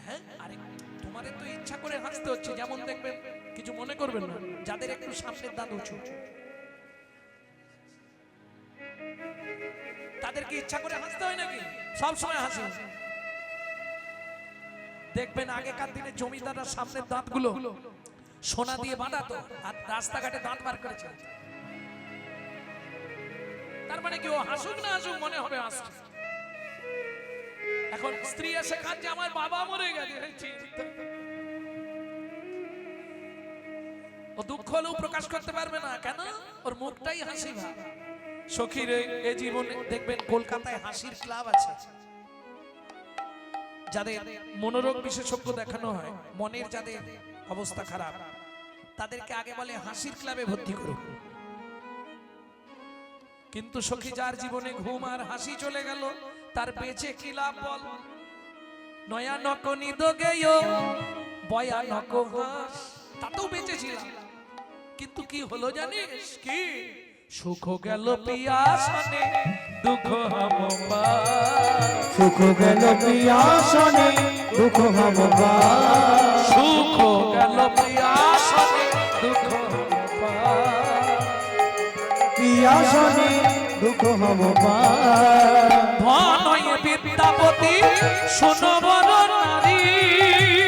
হ্যাঁ, আরে তোমাদের তো ইচ্ছা করে হাসতে হচ্ছে। যেমন দেখবেন, কিছু মনে করবেন না, যাদের একটু সামনের দাঁত উঁচু তাদেরকে ইচ্ছা করে হাসতে হয় নাকি? সব সময় হাসি। দেখবেন আগেকার দিনে জমিদাররা সামনের দাঁতগুলো সোনা দিয়ে বাঁধাতো আর রাস্তাঘাটে দাঁত বার করেছে। তার মানে কি ও হাসুক না হাসুক মনে হবে হাসছে। এখন স্ত্রী এসে কাঁদছে আমার বাবা মরে গেছে, ও দুঃখ হলেও প্রকাশ করতে পারবে না। কেন? ওর মুখটাই হাসি ভাব। সখীর এই জীবনে দেখবেন কলকাতায় হাসির ক্লাব আছে। যাদের মনোরোগ বিশেষজ্ঞ দেখানো হয়, মনের যাদের অবস্থা খারাপ, তাদেরকে আগে বলে হাসির ক্লাবে ভর্তি করুন। কিন্তু সখী যার জীবনে ঘুম আর হাসি চলে গেল, তার বেঁচে কি লাভ বল? নয়ানক নিদগেয় ভয়ানক হাস। তাতেও বেঁচেছিলাম, কিন্তু কি হলো জানিস কি? সুখ গেল পিয়াসনে দুঃখ হাম পাই। সুখ গেল পিয়াসনে দুঃখ হাম পাই। সুখ গেল পিয়াসনে দুঃখ হাম পাই। পিয়াসনে দুঃখ হাম পাই। ধনয় বিদ্যাপতি শোনো বড় নারী।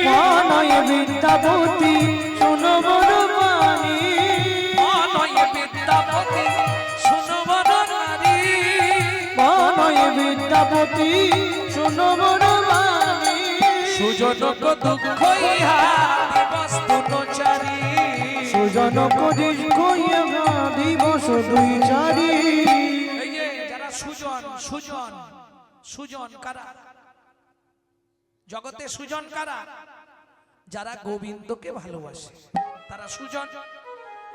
ধনয় বিদ্যাপতি শোনো বড় বাণী। ধনয় বিদ্যাপতি শোনো বড় নারী। ধনয় বিদ্যাপতি শোনো বড় বাণী। সুজনক দুঃখ ইহা দিবস দুনচারি। সুজনক দুঃখ ইহা দিবস দুই চারি। এই যে যারা সুজন, সুজন, সুজন কারা? জগতে সুজন কারা? যারা গোবিন্দকে ভালোবাসে তারা সুজন।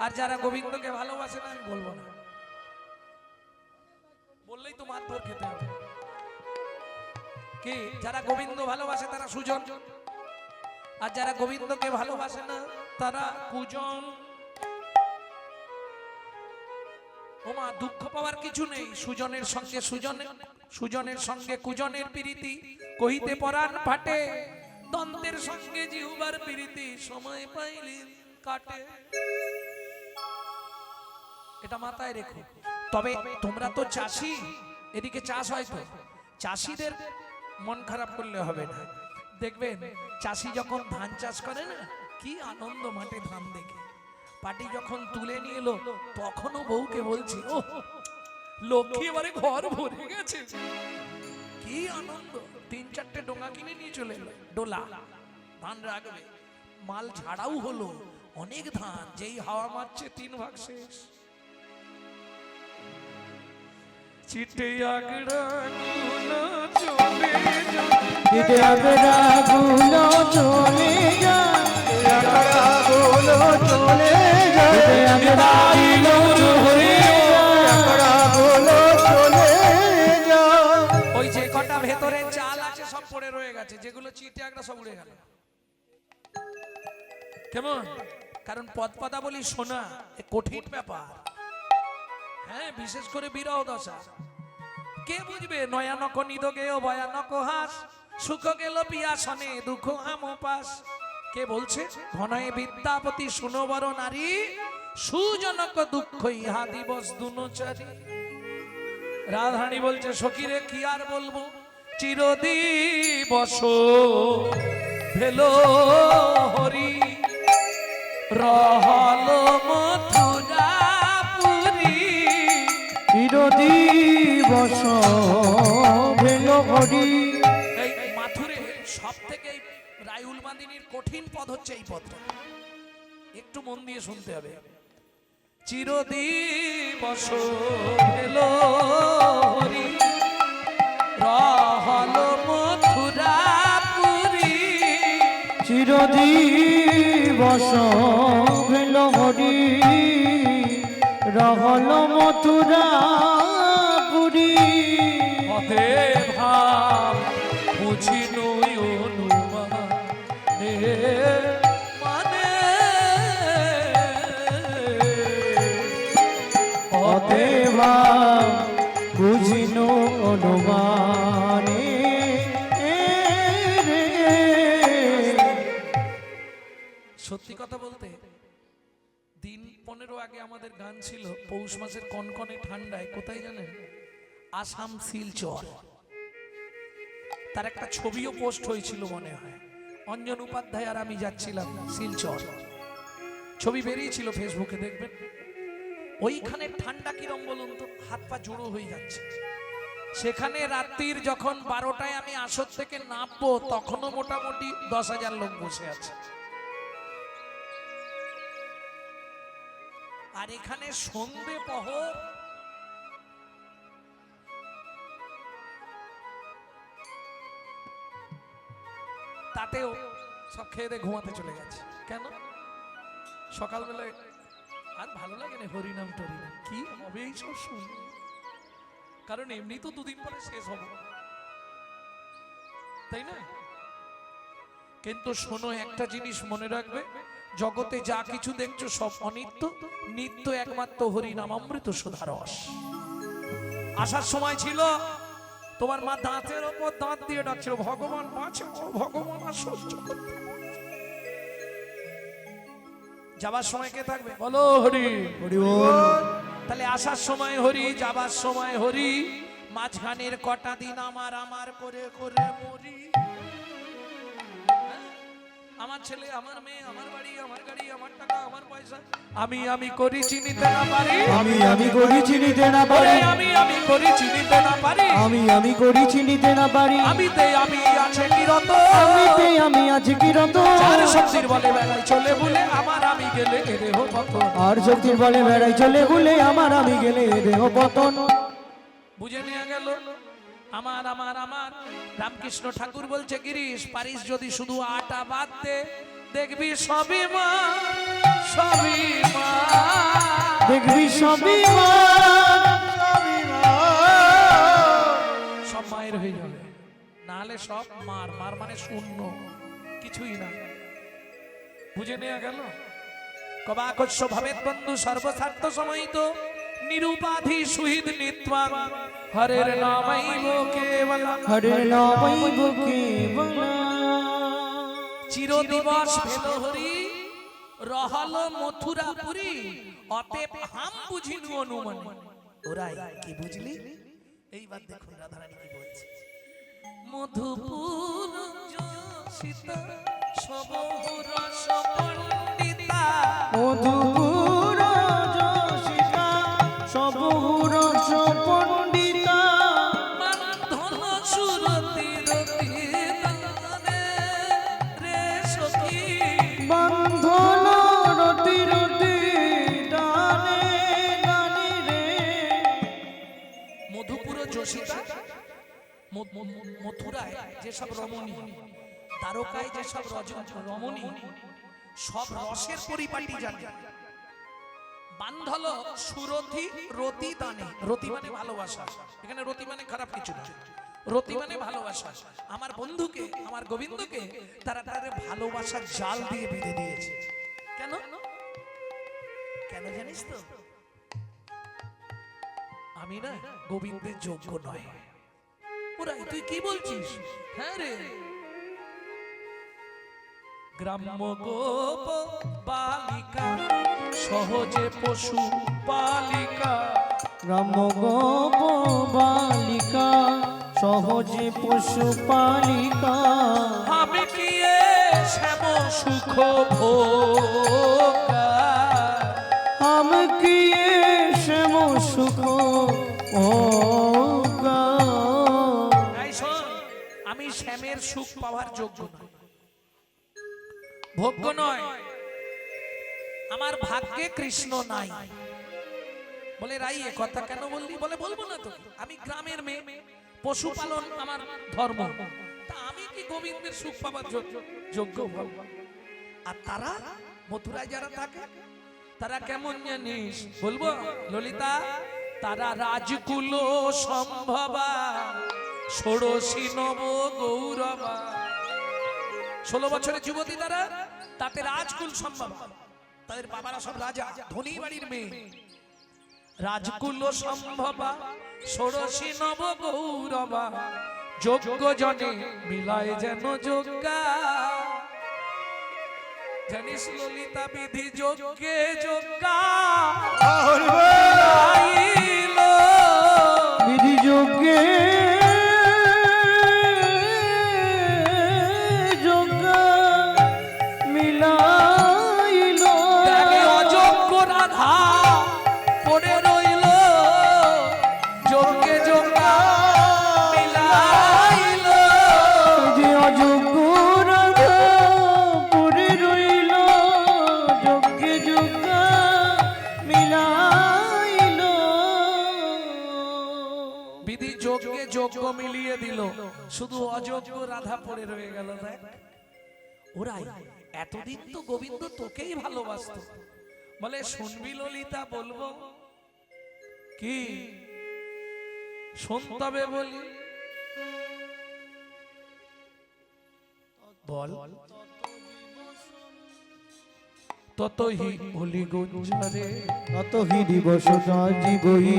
আর যারা গোবিন্দকে ভালোবাসে না আমি বলবো না, বললেই তো মারধর খেতে হবে। কি? যারা গোবিন্দ ভালোবাসে তারা সুজন, আর যারা গোবিন্দকে ভালোবাসে না তারা কুজন। ওমা, দুঃখ পাওয়ার কিছু নেই। সুজনের সঙ্গে সুজনের, সুজনের সঙ্গে কুজনের প্রীতি কহিতে পরাণ ফাটে। দন্তের সঙ্গে জিহুবার প্রীতি সময় পাইলে কাটে। এটা মাথায় রেখো। তবে তোমরা তো চাষি, এদিকে চাষ হয় তো, চাষিদের মন খারাপ করলে হবে না। দেখবেন চাষি যখন ধান চাষ করে না, কি আনন্দ মাঠে ধান দেখে। পাটি যখন তুলে নিয়ে এলো তখনও বউকে বলছি, ও লক্ষ্মী এবারে ঘর ভরে গেছে, কি আনন্দ। 3-4টে ডোঙা কিনে নিয়ে চলে এলো, ডোলা ধান রাখবে। মাল ছাড়াও হলো অনেক ধান, যেই হাওয়া মারছে 3 ভাগ শেষ। চিটে আগড়া গুলো চলে যায়, চিটে আগড়া গুলো চলে যায়, আগড়া গুলো চলে যায়, চিটে আগড়া গুলো চলে যায়, আগড়া গুলো চলে যায়। ওই যে কটা ভেতরে চাল আছে সব পড়ে রয়ে গেছে, যেগুলো চিটে একটা সব উড়ে গেল। কেমন? কারণ পদপদা বলি শোনা এ কঠিন ব্যাপার। হ্যাঁ, বিশেষ করে বিরহ দশা কে বুঝবে? নয়ানক নিদগে ও ভয়ানক হাস, সুখ গেল পিয়াসনে দুঃখ আমপাস। কে বলছে? ঘনয়ে বিদ্যাপতি শুনো বড় নারী, সুজনক দুঃখ ইহা দিবস দুনচারী। রাধারানী বলছে সখীরে কি আর বলবো, চিরদিবস ভেলো হরি, রহল মথুরাপুরী। চিরদিবস ভেল হরি। এই মাথুরে সব থেকে রায়ুল মাদিনীর কঠিন পদ হচ্ছে এই পদটা, একটু মন দিয়ে শুনতে হবে। চিরদিবস ভেল হরি, রহল মথুরাপুরী। চিরদিবস ভেল হরি, রহল মথুরাপুরী। পথে ভাব বুঝি নই অনুমানে, মানে পথে ভাব বুঝিন অনুমানে। সত্যি কথা বলতে দিন 15 আগে আমাদের গান ছিল পৌষ মাসের কনকনে ঠান্ডায়, কোথায় জানেন? আসাম শিলচর। তার একটা ছবিও পোস্ট হয়েছিল মনে হয়, অঞ্জন উপাধ্যায় আর আমি যাচ্ছিলাম শিলচর, ছবি বেরিয়েছিল ফেসবুকে, দেখবেন। ওইখানে ঠান্ডা কিরম বলুন তো, হাত পা জড়ো হয়ে যাচ্ছে। সেখানে রাত্রির যখন 12টায় আমি আসর থেকে নামবো, তখনও মোটামুটি 10,000 লোক বসে আছে। আর এখানে সন্ধে পহর, তাতেও সব খেয়ে দিয়ে ঘুমাতে চলে গেছে। কেন? সকালবেলায় আর ভালো লাগে না হরিনাম টরিনাম, কি হবে এইসব শুনে, কারণ এমনি তো 2 দিন পরে শেষ হবে, তাই না? কিন্তু শোনো, একটা জিনিস মনে রাখবে, জগতে যা কিছু দেখছো সব অনিত্য, নিত্য একমাত্র হরিনাম অমৃত সুধা রস। আসার সময় ছিল তোমার মা দাঁতের ওপর দাঁত দিয়ে ডাকছিল, ভগবান বাঁচাও, ভগবান আর সহ্য করতে। যাবার সময় কে থাকবে? বলো হরি হরি বল। তাহলে আসার সময় হরি, যাবার সময় হরি, মাঝখানের কটা দিন আমার আমার করে করে মরি। আমার ছেলে, আমার মেয়ে, আমার বাড়ি, আমার গাড়ি, আমার টাকা, আমার পয়সা, আমি আমি করি চিনিতে না পারি, আমি করি চিনিতে না পারি, আমি করি চিনিতে না পারি, আমি করি চিনিতে না পারি। আমিতে আমি আছে কি রত, আমিতে আমি আছি কি রত। চার শক্তির বলে বেড়াই চলে বলে আমার আমি গেলে এ দেহ পতন। আর শক্তির বলে বেড়াই চলে বলে আমার আমি গেলে এ দেহ পতন। বুঝে নিয়ে গেল আমার আমার আমার। রামকৃষ্ণ ঠাকুর বলছে, গিরিশ পারিস যদি শুধু আটা বাঁধতে, দেখবি সবই মা, সবই মা, দেখবি সবই মা, সব মায়ের হয়ে যাবে। নাহলে সব মার, মার মানে শূন্য, কিছুই না। বুঝে নেওয়া গেল? কবাকস্য ভবেৎ বন্ধু সর্বস্বার্থ সমাহিত, নিরুপাধি সুহৃদ নিত্বাং, হরের নামাইব কেবলং, হরে নামাইব কেবলং। চিরদিবস ভেল হরি, রহল মথুরাপুরী। অতএব হাম বুঝিনু অনুমান। ওরাই কি বুঝলি? এইবার দেখুন রাধারানী কি বলছে। মধুপুর যোশিত সবহু রস পণ্ডিতা, মধুপুর যোশিতা সবহু রস পণ্ডিতা, ধন সুরতি রতি দানে রে সখী, বন্ধন রতি রতি দানে দানে রে। মধুপুর যোশিতা, মথুরায় যেসব রমণী, দ্বারকায় যেসব রমণী, সব রসের পরিপাটি জানে। বান্ধল সুরথি রতি দানে, রতি মানে ভালোবাসা, এখানে রতি মানে খারাপ কিছু না, রতি মানে ভালোবাসা। আমার বন্ধুকে, আমার গোবিন্দকে তারা তাদের ভালোবাসার জাল দিয়ে বেঁধে দিয়েছে। কেন কেন জানিস তো? আমি না গোবিন্দের যোগ্য নয়। ওরাই, তুই কি বলছিস? হ্যাঁ রে, গ্রাম্য গোপ বালিকা সহজে পশু পালিকা। গ্রাম্য গোপ বালিকা সহজে পশু পালিকা। আমি কি এ শ্যাম সুখ ভোগা? আমি কি এ শ্যাম সুখ ভোগা? এই শোন, আমি শ্যামের সুখ পাওয়ার যোগ্য নয়, ভোগ্য নয়। আমার ভাগ্যে কৃষ্ণ নাই। বলে রাই, এ কথা কেন বললি? বলে বলবো না তো, আমি গ্রামের মেয়ে, পশুপালন আমার ধর্ম, তা আমি কি গোবিন্দের সুখ পাবার যোগ্য? আর তারা মথুরায় যারা থাকে তারা কেমন জানিস? বলবো ললিতা, তারা রাজকুল সম্ভবা ষোড়শী নব গৌরবা। 16 বছরের যুবতী তারা, তাতে রাজকুল সম্ভব। তাদের বাবারা সব রাজা, ধনী বাড়ির মেয়ে। রাজকুল সম্ভবা ষোড়শী নব গৌরবা। যোগ্য জনে মিলায় যেন যোগ্যা। জানিস ললিতা, বিধি যোগ্যে যোগ্যা আইল। বিধি যোগ্যে যোগ্যা মিলাইল। দেখে অযোগ্য রাধা পড়ে রইল, যোগ্যে যোগ্যা মিলাইল। যে অযোগ্য রাধা পড়ে রইল, যোগ্যে যোগ্যা মিলাইল। বিধি যোগ্যে যোগ্য মিলিয়ে দিল, শুধু অযোগ্য রাধা পড়ে রয়ে গেল। দেখ ওরাই, এতদিন তো গোবিন্দ তোকেই ভালোবাসতো। বলে শুনবি ললিতা, বলবো কি শুনতে বলি? বল। ততহি বলি গুঞ্জরে, তত হি দিবস জীবই,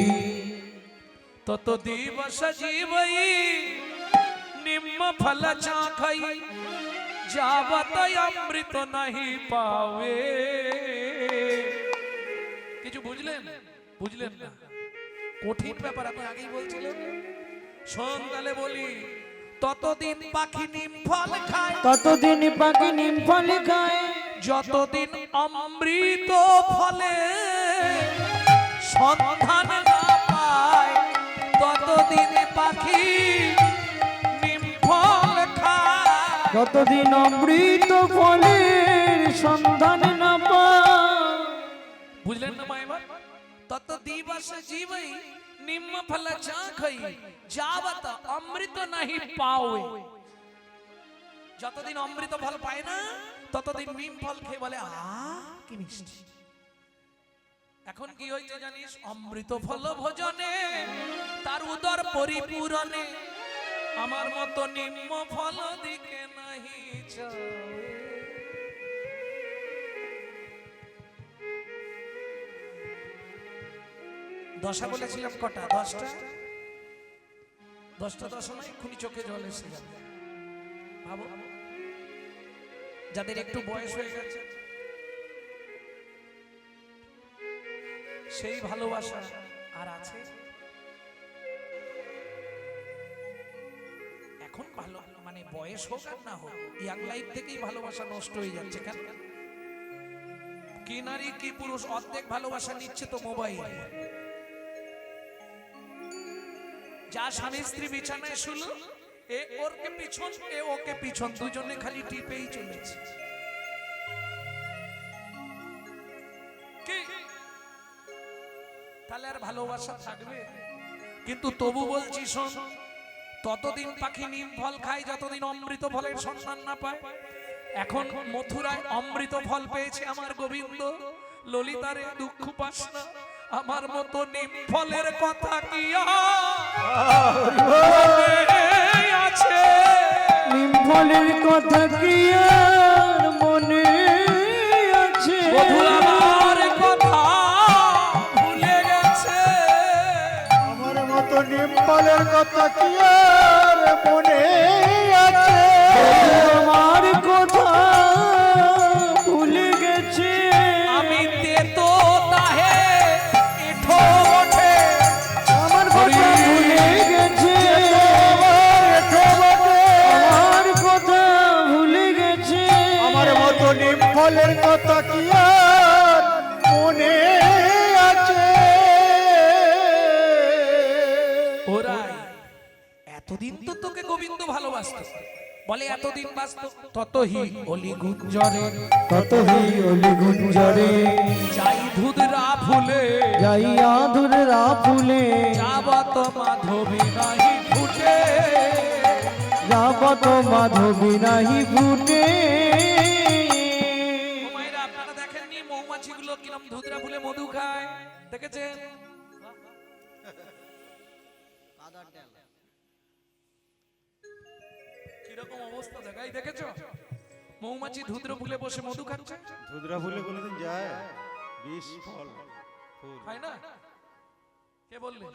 তত দিবস জীবই নিম্ন ফল চাখাই। যাবত অমৃত নাহি পাবে। কিছু বুঝলেন? বুঝলেন না? কঠিন ব্যাপার, আমি আগেই বলছিলাম। শোন তাহলে বলি, ততদিন পাখি নিম ফল খায়, ততদিন পাখি নিম ফল খায়। যতদিন অমৃত ফলে সন্ধান না পায়, ততদিন পাখি নিম ফল খায়। যতদিন অমৃত ফলের সন্ধান না পায়। বুঝলেন না মাইবা? তত দিবস জীবই নিম্ন ফল চাখই। যাবত অমৃত নাহি পাওয়ে। যতদিন অমৃত ফল পায় না, ততদিন নিম ফল খেয়ে বলে আ কি মিষ্টি। এখন কি হইছে জানিস? অমৃত ফল ভোজনে তার উদর পরিপূরণে আমার মতো নিম্ন ফল দিকে নাহি চাওয়ে। দশা বলেছিলাম কটা? 10টা। 10টা দশা নয়, এক্ষুনি চোখে জল এসে যাবে। ভাবো, যাদের একটু বয়স হয়ে গেছে সেই ভালোবাসা আর আছে? এখন ভালো মানে বয়স হোক আর না হোক, ইয়াং লাইফ থেকেই ভালোবাসা নষ্ট হয়ে যাচ্ছে। কেন? কি নারী কি পুরুষ অর্ধেক ভালোবাসা নিচ্ছে তো মোবাইল। যা স্বামী স্ত্রী বিছানায় শুলো, এ ওরকে পিছন, এ ওকে পিছন, দুজনে খালি টিপেই চলেছে। কি তাহলে আর ভালোবাসা থাকবে? কিন্তু তবু বলছি শোন, ততদিন পাখি নিম ফল খায় যতদিন অমৃত ফলের সন্ধান না পায়। এখন মথুরায় অমৃত ফল পেয়েছে আমার গোবিন্দ। ললিতারে দুঃখ পাস না, আমার মতো নিম ফলের কথা কি আর গেছে নিম ফলের কথা কি আর মনে আছে? বধূ আমার কথা ভুলে গেছে আমার মতো নিম্বলের কথা কি আর মনে আছে? আমার কথা ভুলে গেছে। আমি তেতো তাহে এঠো ওঠে আমার কথা ভুলে গেছে। আমার কথা ভুলে গেছে। আমার মতো নিম্বলের কথা কি আর মনে আছে? ওরাই এতদিন তো তোকে গোবিন্দ ভালোবাসতো বলে এতদিন বাসত ততহি অলি গুঞ্জরে ততহি অলি গুঞ্জরে যাই ধুদরা ফুলে যাইয়া ধুররা ফুলে যাবত মাধবী নাহি ফুটে যাবত মাধবী নাহি ফুটে। মায়েরা আপনারা দেখেননি মৌমাছিগুলো কিরম ধুদরা ফুলে মধু খায় দেখেছেন কিরকম অবস্থা দেখাই দেখেছো মৌমাছি ধুদ্র ফুলে বসে মধু খাচ্ছে ধুদরা ফুলে কোনোদিন যায়? বিষ ফল ফুল হয় না কে বললে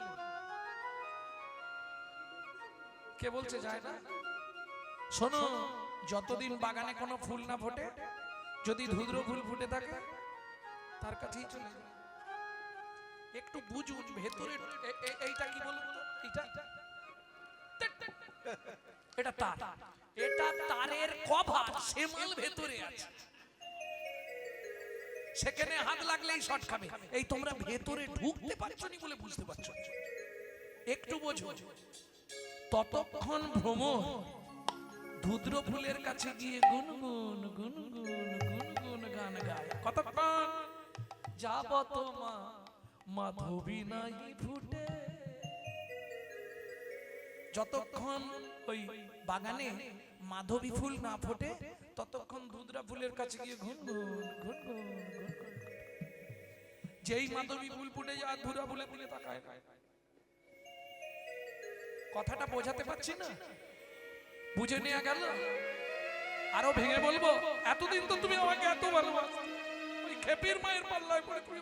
কে বলছে যায় না শোনো যতদিন বাগানে কোনো ফুল না ফোটে যদি ধুদ্র ফুল ফুটে থাকে তার কাছেই চলে যায় একটু বুঝুন ভেতরে এইটা কি বলুন তো এইটা এটা তার এটা তারের কভার সেমাল ভেতরে আছে সেখানে হাত লাগলেই শর্ট খাবে এই তোমরা ভেতরে ঢুকতে পারছো নি বলে বুঝতে পারছো না। একটু বোঝো ততক্ষণ ভ্রমর ধুদ্র ফুলের কাছে গিয়ে গুনগুন গুনগুন গুনগুন গান গায় কতক্ষণ যাবত মা মাধবী নাই ফুটে যতক্ষণ ওই বাগানে মাধবী ফুল না ফোটে ততক্ষণ ধুদরা ফুলের কাছে গিয়ে গুনগুন গুনগুন গুনগুন যেই মাধবী ফুল ফুটে যায় ধুরা ফুলে ফুলে তাকায় কথাটা বোঝাতে পারছি না বুঝে নেওয়া গেল আরো ভেঙে বলবো এতদিন তো তুমি আমাকে এত ভালোবাসো ওই খেপির মায়ের পাল্লায় পড়ে তুমি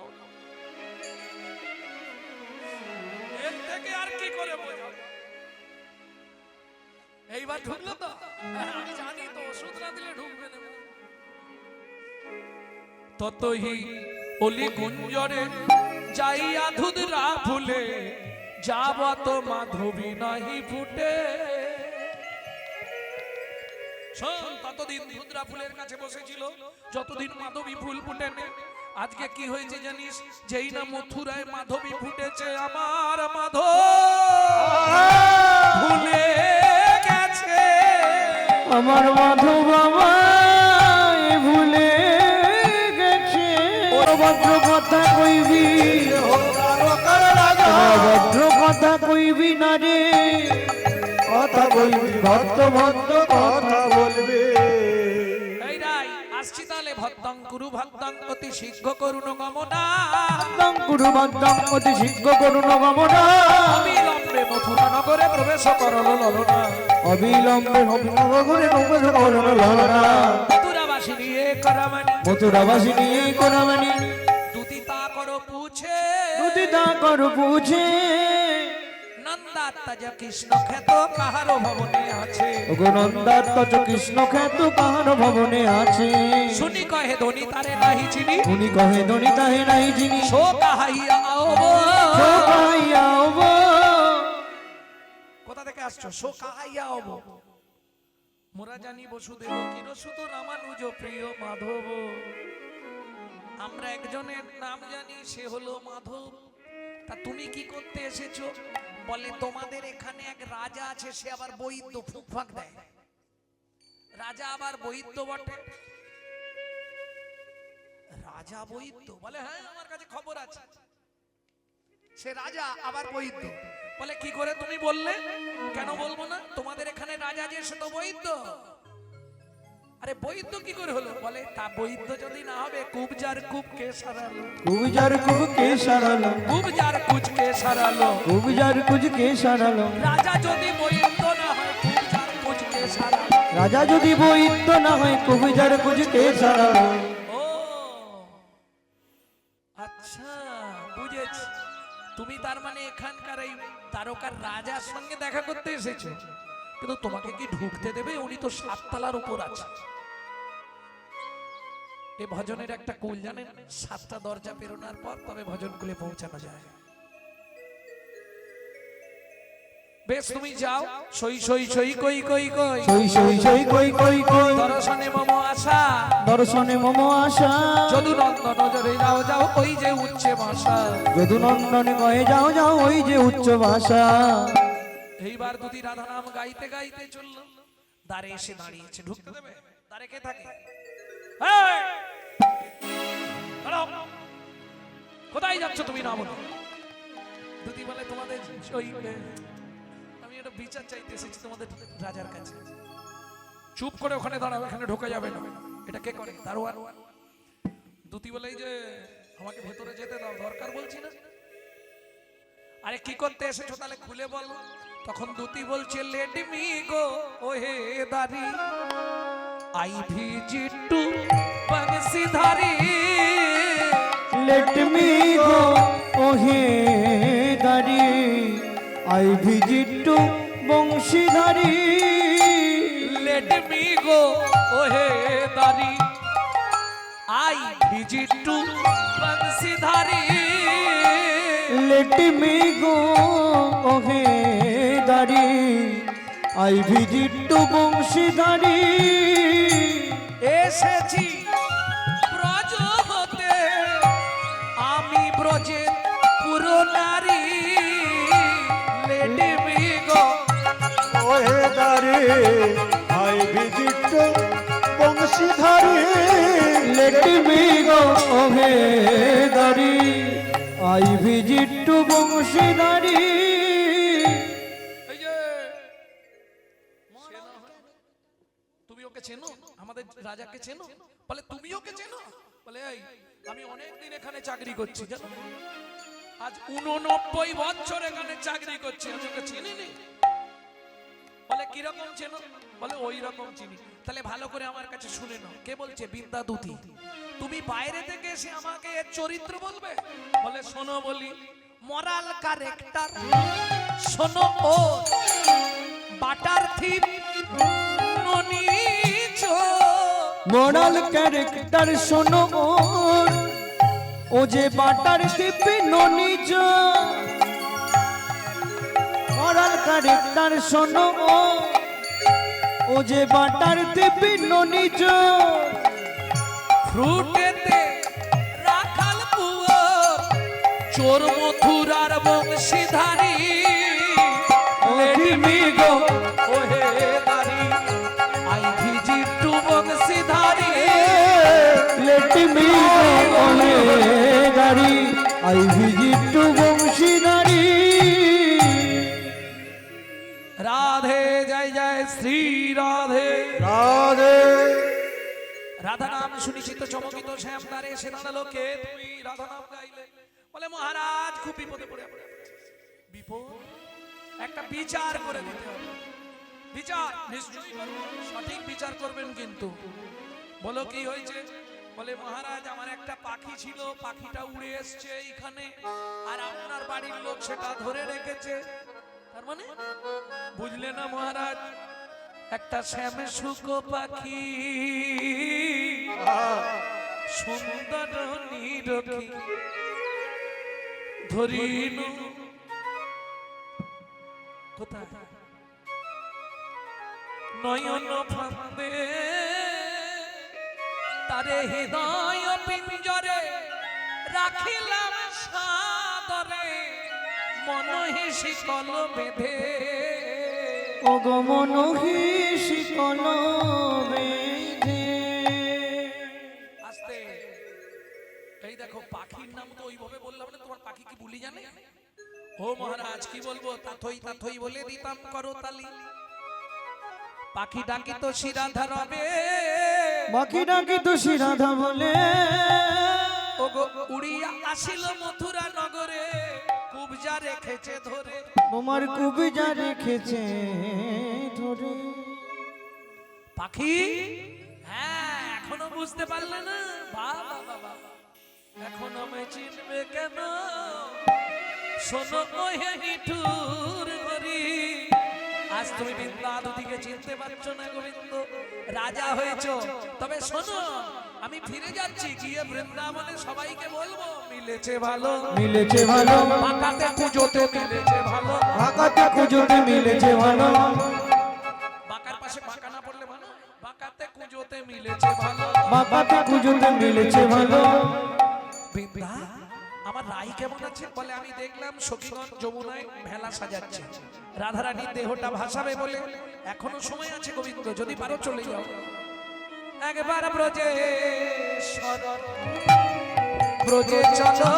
এর থেকে আর কি করে বোঝাবো এইবার ঢুকলো তো আমি জানি তো ওষুধ না দিলে ঢুকবে না ততহি অলি গুঞ্জরে যাইয়া ধুদরা ফুলে যাবত মাধবী নাহি ফুটে শোন ততদিন ধুদরা ফুলের কাছে বসেছিল যতদিন মাধবী ফুল ফুটেনি আজকে কি হয়েছে জানিস যেই না মথুরায় মাধবী ফুটেছে আমার মাধব ভুলে গেছে আমার মাধব আমায় ভুলে গেছে। ভদ্র কথা কইবি ভদ্র কথা কইবি না রে কথা বলবি ভক্ত ভক্ত কথা বলবি। এই রাই আসছি তাহলে ভক্তং কুরু ভক্তং অতি শীঘ্র করুণ গমনা ভক্তং কুরু ভক্তং অতি শীঘ্র করুণ গমনা অবিলম্বে মথুরা নগরে প্রবেশ করল ললনা অবিলম্বে নবনগরে প্রবেশ করল ললনা মথুরাবাসিনী এ করামানি মথুরাবাসিনী এই কোরামানি দুতিতা করো পুছে দুদিদা কর বুঝে নন্দাত্মজ কৃষ্ণ ক্ষেত কাহারো ভবনে আছে নন্দাত্মজ কৃষ্ণ খ্যাত কাহার ভবনে আছে শুনি কহে ধনী তারে নাহি চিনি উনি কহে ধনী তাহে নাই যিনি শো কাহাইয়া আওব শোকাইয়া হব। কোথা থেকে আসছো শো কাহাইয়া আওব মোরা জানি বসুদেব কিরসুত রামানুজ প্রিয় মাধব আমরা একজনের নাম জানি সে হলো মাধব তা তুমি কি করতে এসেছো বলে তোমাদের এখানে এক রাজা আছে সে আবার বৈদ্য ফুকফাক দেয় রাজা আবার বৈদ্য বটে রাজা বৈদ্য বলে হ্যাঁ আমার কাছে খবর আছে সে রাজা আবার বৈদ্য বলে কি করে তুমি বললে কেন বলবো না তোমাদের এখানে রাজা যে সে তো বৈদ্য আরে বৈদ্য কি করে হলো বলে তা বৈদ্য যদি না হবে কুবজার কুবকে সারালো কুবজার কুবকে সারালো কুবজার কুচকে সারালো কুবজার কুজকে সারালো রাজা যদি বৈদ্য না হয় কুবজার সারা। রাজা যদি বৈদ্য না হয় কবিজার খুঁজতে ছাড়া। ও আচ্ছা, বুঝেছি। তুমি তার মানে এখানকার এই তারকার রাজার সঙ্গে দেখা করতে এসেছো, কিন্তু তোমাকে কি ঢুকতে দেবে? উনি তো সাততলার উপর আছে। এই ভজনের একটা কুল জানেন, 7টা দরজা পেরোনোর পর তবে ভজন কুলে পৌঁছানো যায়। বেশ, তুমি যাও। সই সই সই কই কই কই, সই সই সই কই কই কই, দর্শনে মম আশা, দর্শনে মম আশা। যদু নন্দন জরে যাও যাও ওই যে উচ্চে ভাষা। যদু নন্দনে কয়ে যাও যাও ওই যে উচ্চ ভাষা। এইবার দুটি রাধা নাম গাইতে গাইতে চলল, দ্বারে এসে দাঁড়িয়েছে। ঢুকতে দেবে? দ্বারে কে থাকে? এই! দাঁড়াও। কোথায় যাচ্ছ তুমি? না বলো। দুটি বলে তোমাদের ওই আমি একটা বিচার চাইতে এসেছি তোমাদের রাজার কাছে। চুপ করে ওখানে দাঁড়াও, এখানে ঢোকা যাবে না। এটা কে করে? দারোয়ান। দুটি বলে এই যে আমাকে ভেতরে যেতে দাও, দরকার বলছি না। আরে কি করতে এসেছো তাহলে খুলে বলো। তখন দুটি বলছে let me go oh hey দারি, I visit to Banshidhari. Let me go oh hey দারি, I visit to Banshidhari. Let me go oh hey দারি, I visit to Banshidhari. Let me go, oh hey, Dari. I visit to Banshidhari. এসেছি ব্রজ হতে আমি ব্রজের পুরো নারী। Late me go oh hey দারে I visit Banshidhari. Let me go, oh hey, Dari. I visit to Banshidhari. এই যে তুমি ওকে চেনো? আমাদের রাজাকে চেনো? বলে তুমি ওকে চেনো? বলে এই আমি অনেকদিন এখানে চাকরি করছি, জানো? আজ 89 বছর এখানে চাকরি করছি, আমি ওকে চিনিনি। বলে কিরকম চেনো? বলে ওই রকম চিনি। তাহলে ভালো করে আমার কাছে শুনে নাও। কে বলছে? বিদ্যা দুতি। তুমি বাইরে থেকে এসে আমাকে এর চরিত্র বলবে? বলে শোনো বলি, মরাল ক্যারেক্টার শোনো ও বাটার থিপ ননিচ। মোরাল ক্যারেক্টার শোনো ওর, ও যে বাটার দিপি ননিজ। মোরাল ক্যারেক্টার শোনো ও যে বাটার দিপি ননিজ। ফ্রুটেতে রাখাল পুয়ো চোর মথুরার Banshidhari. Let me go oh hey দারি, I visit to Banshidhari. Let me go oh hey দারি, I visit to Banshidhari. Radhe জয় জয় শ্রী রাধে রাধে রাধা নাম শুনেছি তো চমকিত শ্যাম দ্বারে এসে দাঁড়ালো। কে তুমি? রাধা নাম গাইলে। বলে মহারাজ খুব বিপদে পড়ে আছি। বিপদ? একটা বিচার করে দিতে হবে। বিচার নিশ্চয়ই করব, সঠিক বিচার করবেন কিন্তু। বলো কি হয়েছে? বলে মহারাজ আমার একটা পাখি ছিল, পাখিটা উড়ে এসছে এইখানে, আর আপনার বাড়ির লোক সেটা ধরে রেখেছে। তার মানে বুঝলে না মহারাজ, একটা শ্যামে শুকো পাখি সুন্দর নিরখি ধরিল কোথায়? নয়ন ফাঁদে তারে হৃদয় পিঞ্জরে রাখিলাম সাদরে, মনহি শিকল বেঁধে। ও গো মনহি শিকল বেঁধে। আস্তে। এই দেখো পাখির নাম তো ওইভাবে বললাম না, তোমার পাখি কি বুলি জানে? ও মহারাজ কি বলবো, তাথই তাথই বলে দিতাম করতালি। পাখি ডাকি তো শিরাধা রবে, বাকি ডাকি তো শিরাধা বলে। ও গো উড়িয়া আসিল মথুরা নগরে, কুবজা রেখেছে ধরে। তোমার কুবজা রেখেছে ধরে। পাখি, হ্যাঁ এখনো বুঝতে পারলে না? বাবা বাবা, এখন আমি চিনবে কেন? শোনো ওহে নিঠুর হরি, আজ তুমি বিন্দাদুতিকে চিনতে পারছো না গোবিন্দ, রাজা হয়েছো। তবে শোনো, আমি ফিরে যাচ্ছি, গিয়ে বৃন্দাবনে সবাইকে বলবো মিলেছে ভালো, মিলেছে ভালো, বাঁকাতে পুজোতে মিলেছে ভালো। ঢাকাতে পুজোতে মিলেছে ভালো, বাঁকার পাশে বাঁকা না পড়লে ভালো, বাঁকাতে পুজোতে মিলেছে ভালো। বাঁকাতে পুজোতে মিলেছে ভালো। বিন্দা, আমার রাই কেমন আছে? বলে আমি দেখলাম সখীগণ যমুনায় ভেলা সাজাচ্ছে, রাধারানীর দেহটা ভাসাবে বলে এখনো সময় আছে গোবিন্দ, যদি পারো চলে যাও একবার ব্রজে শরণ, ব্রজে চলো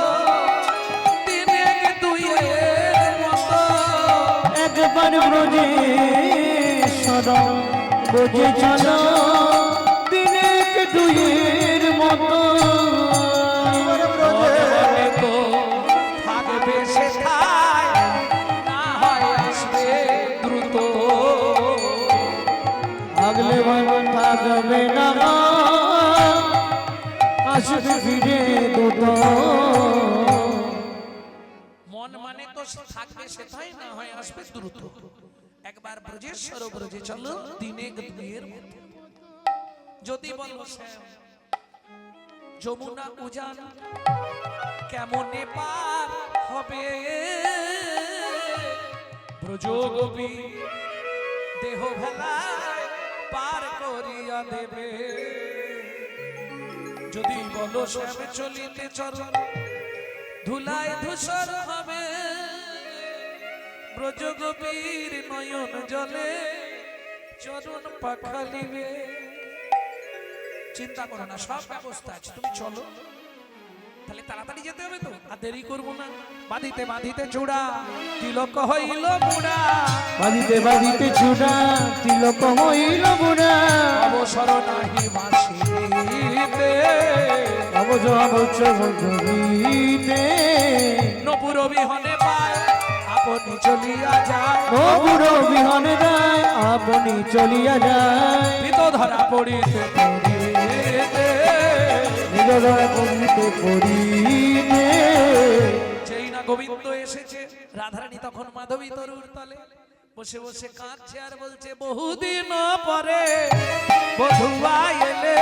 দিনে দুইয়ের মতো। একবার ব্রজে শরণ, ব্রজে চলো দিনেক দুইয়ের মতো। মনে তো থাকবে সেথায়, না হয় আসবে দ্রুত। আগলে ভালো থাকবে না, আসবে ফিরে দুটো। মন মানে তো থাকবে সেটাই, না হয় আসবে দ্রুত। একবার ব্রজেশ্বর ব্রজে চলো দিনে দুইয়ের মতো। যদি বলো শ্যাম যমুনা উজান কেমনে পার হবে, ব্রজ গোপী দেহ ভেলায় পার করিয়া দেবে। যদি বলো শ্যাম চলিতে চরণ ধুলায় ধূসর হবে, ব্রজ গোপীর নয়ন জলে চরণ পাখালিবে। চিন্তা করো না, সব ব্যবস্থা আছে, তুমি চলো। তাহলে তাড়াতাড়ি যেতে হবে তো, আর দেরি করবো না। বাঁধিতে বাঁধিতে চূড়া তিলক হইল বুড়া, বাঁধিতে বাঁধিতে চূড়া তিলক হইল বুড়া। অবসর নাহি বাঁশিতে, অবজ অবচ বন্ধুতে, নপুর বিহনে পায় আপনি চলিয়া যায়। নপুর বিহনে যায় আপনি চলিয়া যায়। পিত ধরা পড়িতে পড়িতে, নিরদয় পড়িতে পড়িতে। যেই না গোবিন্দ এসেছে, রাধারানী তখন মাধবী তরুর তলে বসে বসে কাঁদছে আর বলছে বহুদিন পরে বধুয়া এলে,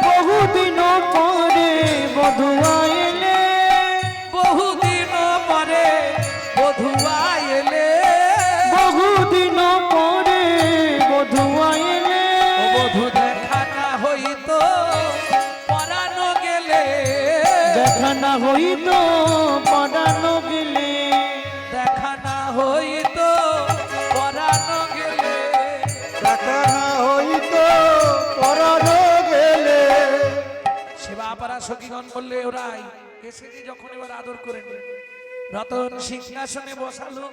বহুদিন পরে বধুয়া এলে, বহুদিন পরে বধুয়া এলে। বহুদিন পরে বধুয়া এলে। ও বধু দেখা না হইতো পরানো গেলে, দেখা না হইত পড়ানো গেলে, দেখা না হইতো পরানো গেলে। দেখা না হইতো পরানো গেলে। সেবাপাড়া সখীগণ বললে ওরাই এসেছি যখন এবার আদর করে নে। রতন সিংহাসনে বসালো,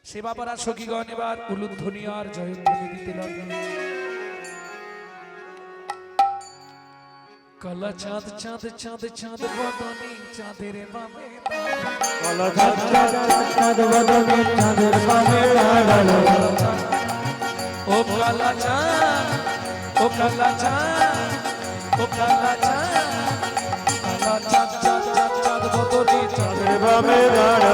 সেবাপাড়া সখীগণ এবার উলুধ্বনি আর জয়ধ্বনি দিতে লাগলো। কালা চাঁদ চাঁদ চাঁদ চাঁদ বদনি চাঁদের বামে চাঁদ বদনে চাঁদের বামে দাঁড়ালো। ও কালা চাঁদ, ও কালা চাঁদ, ও কালা চাঁদ, কালা চাঁদ চাঁদ চাঁদ চাঁদ বদনি চাঁদের বামে দাঁড়া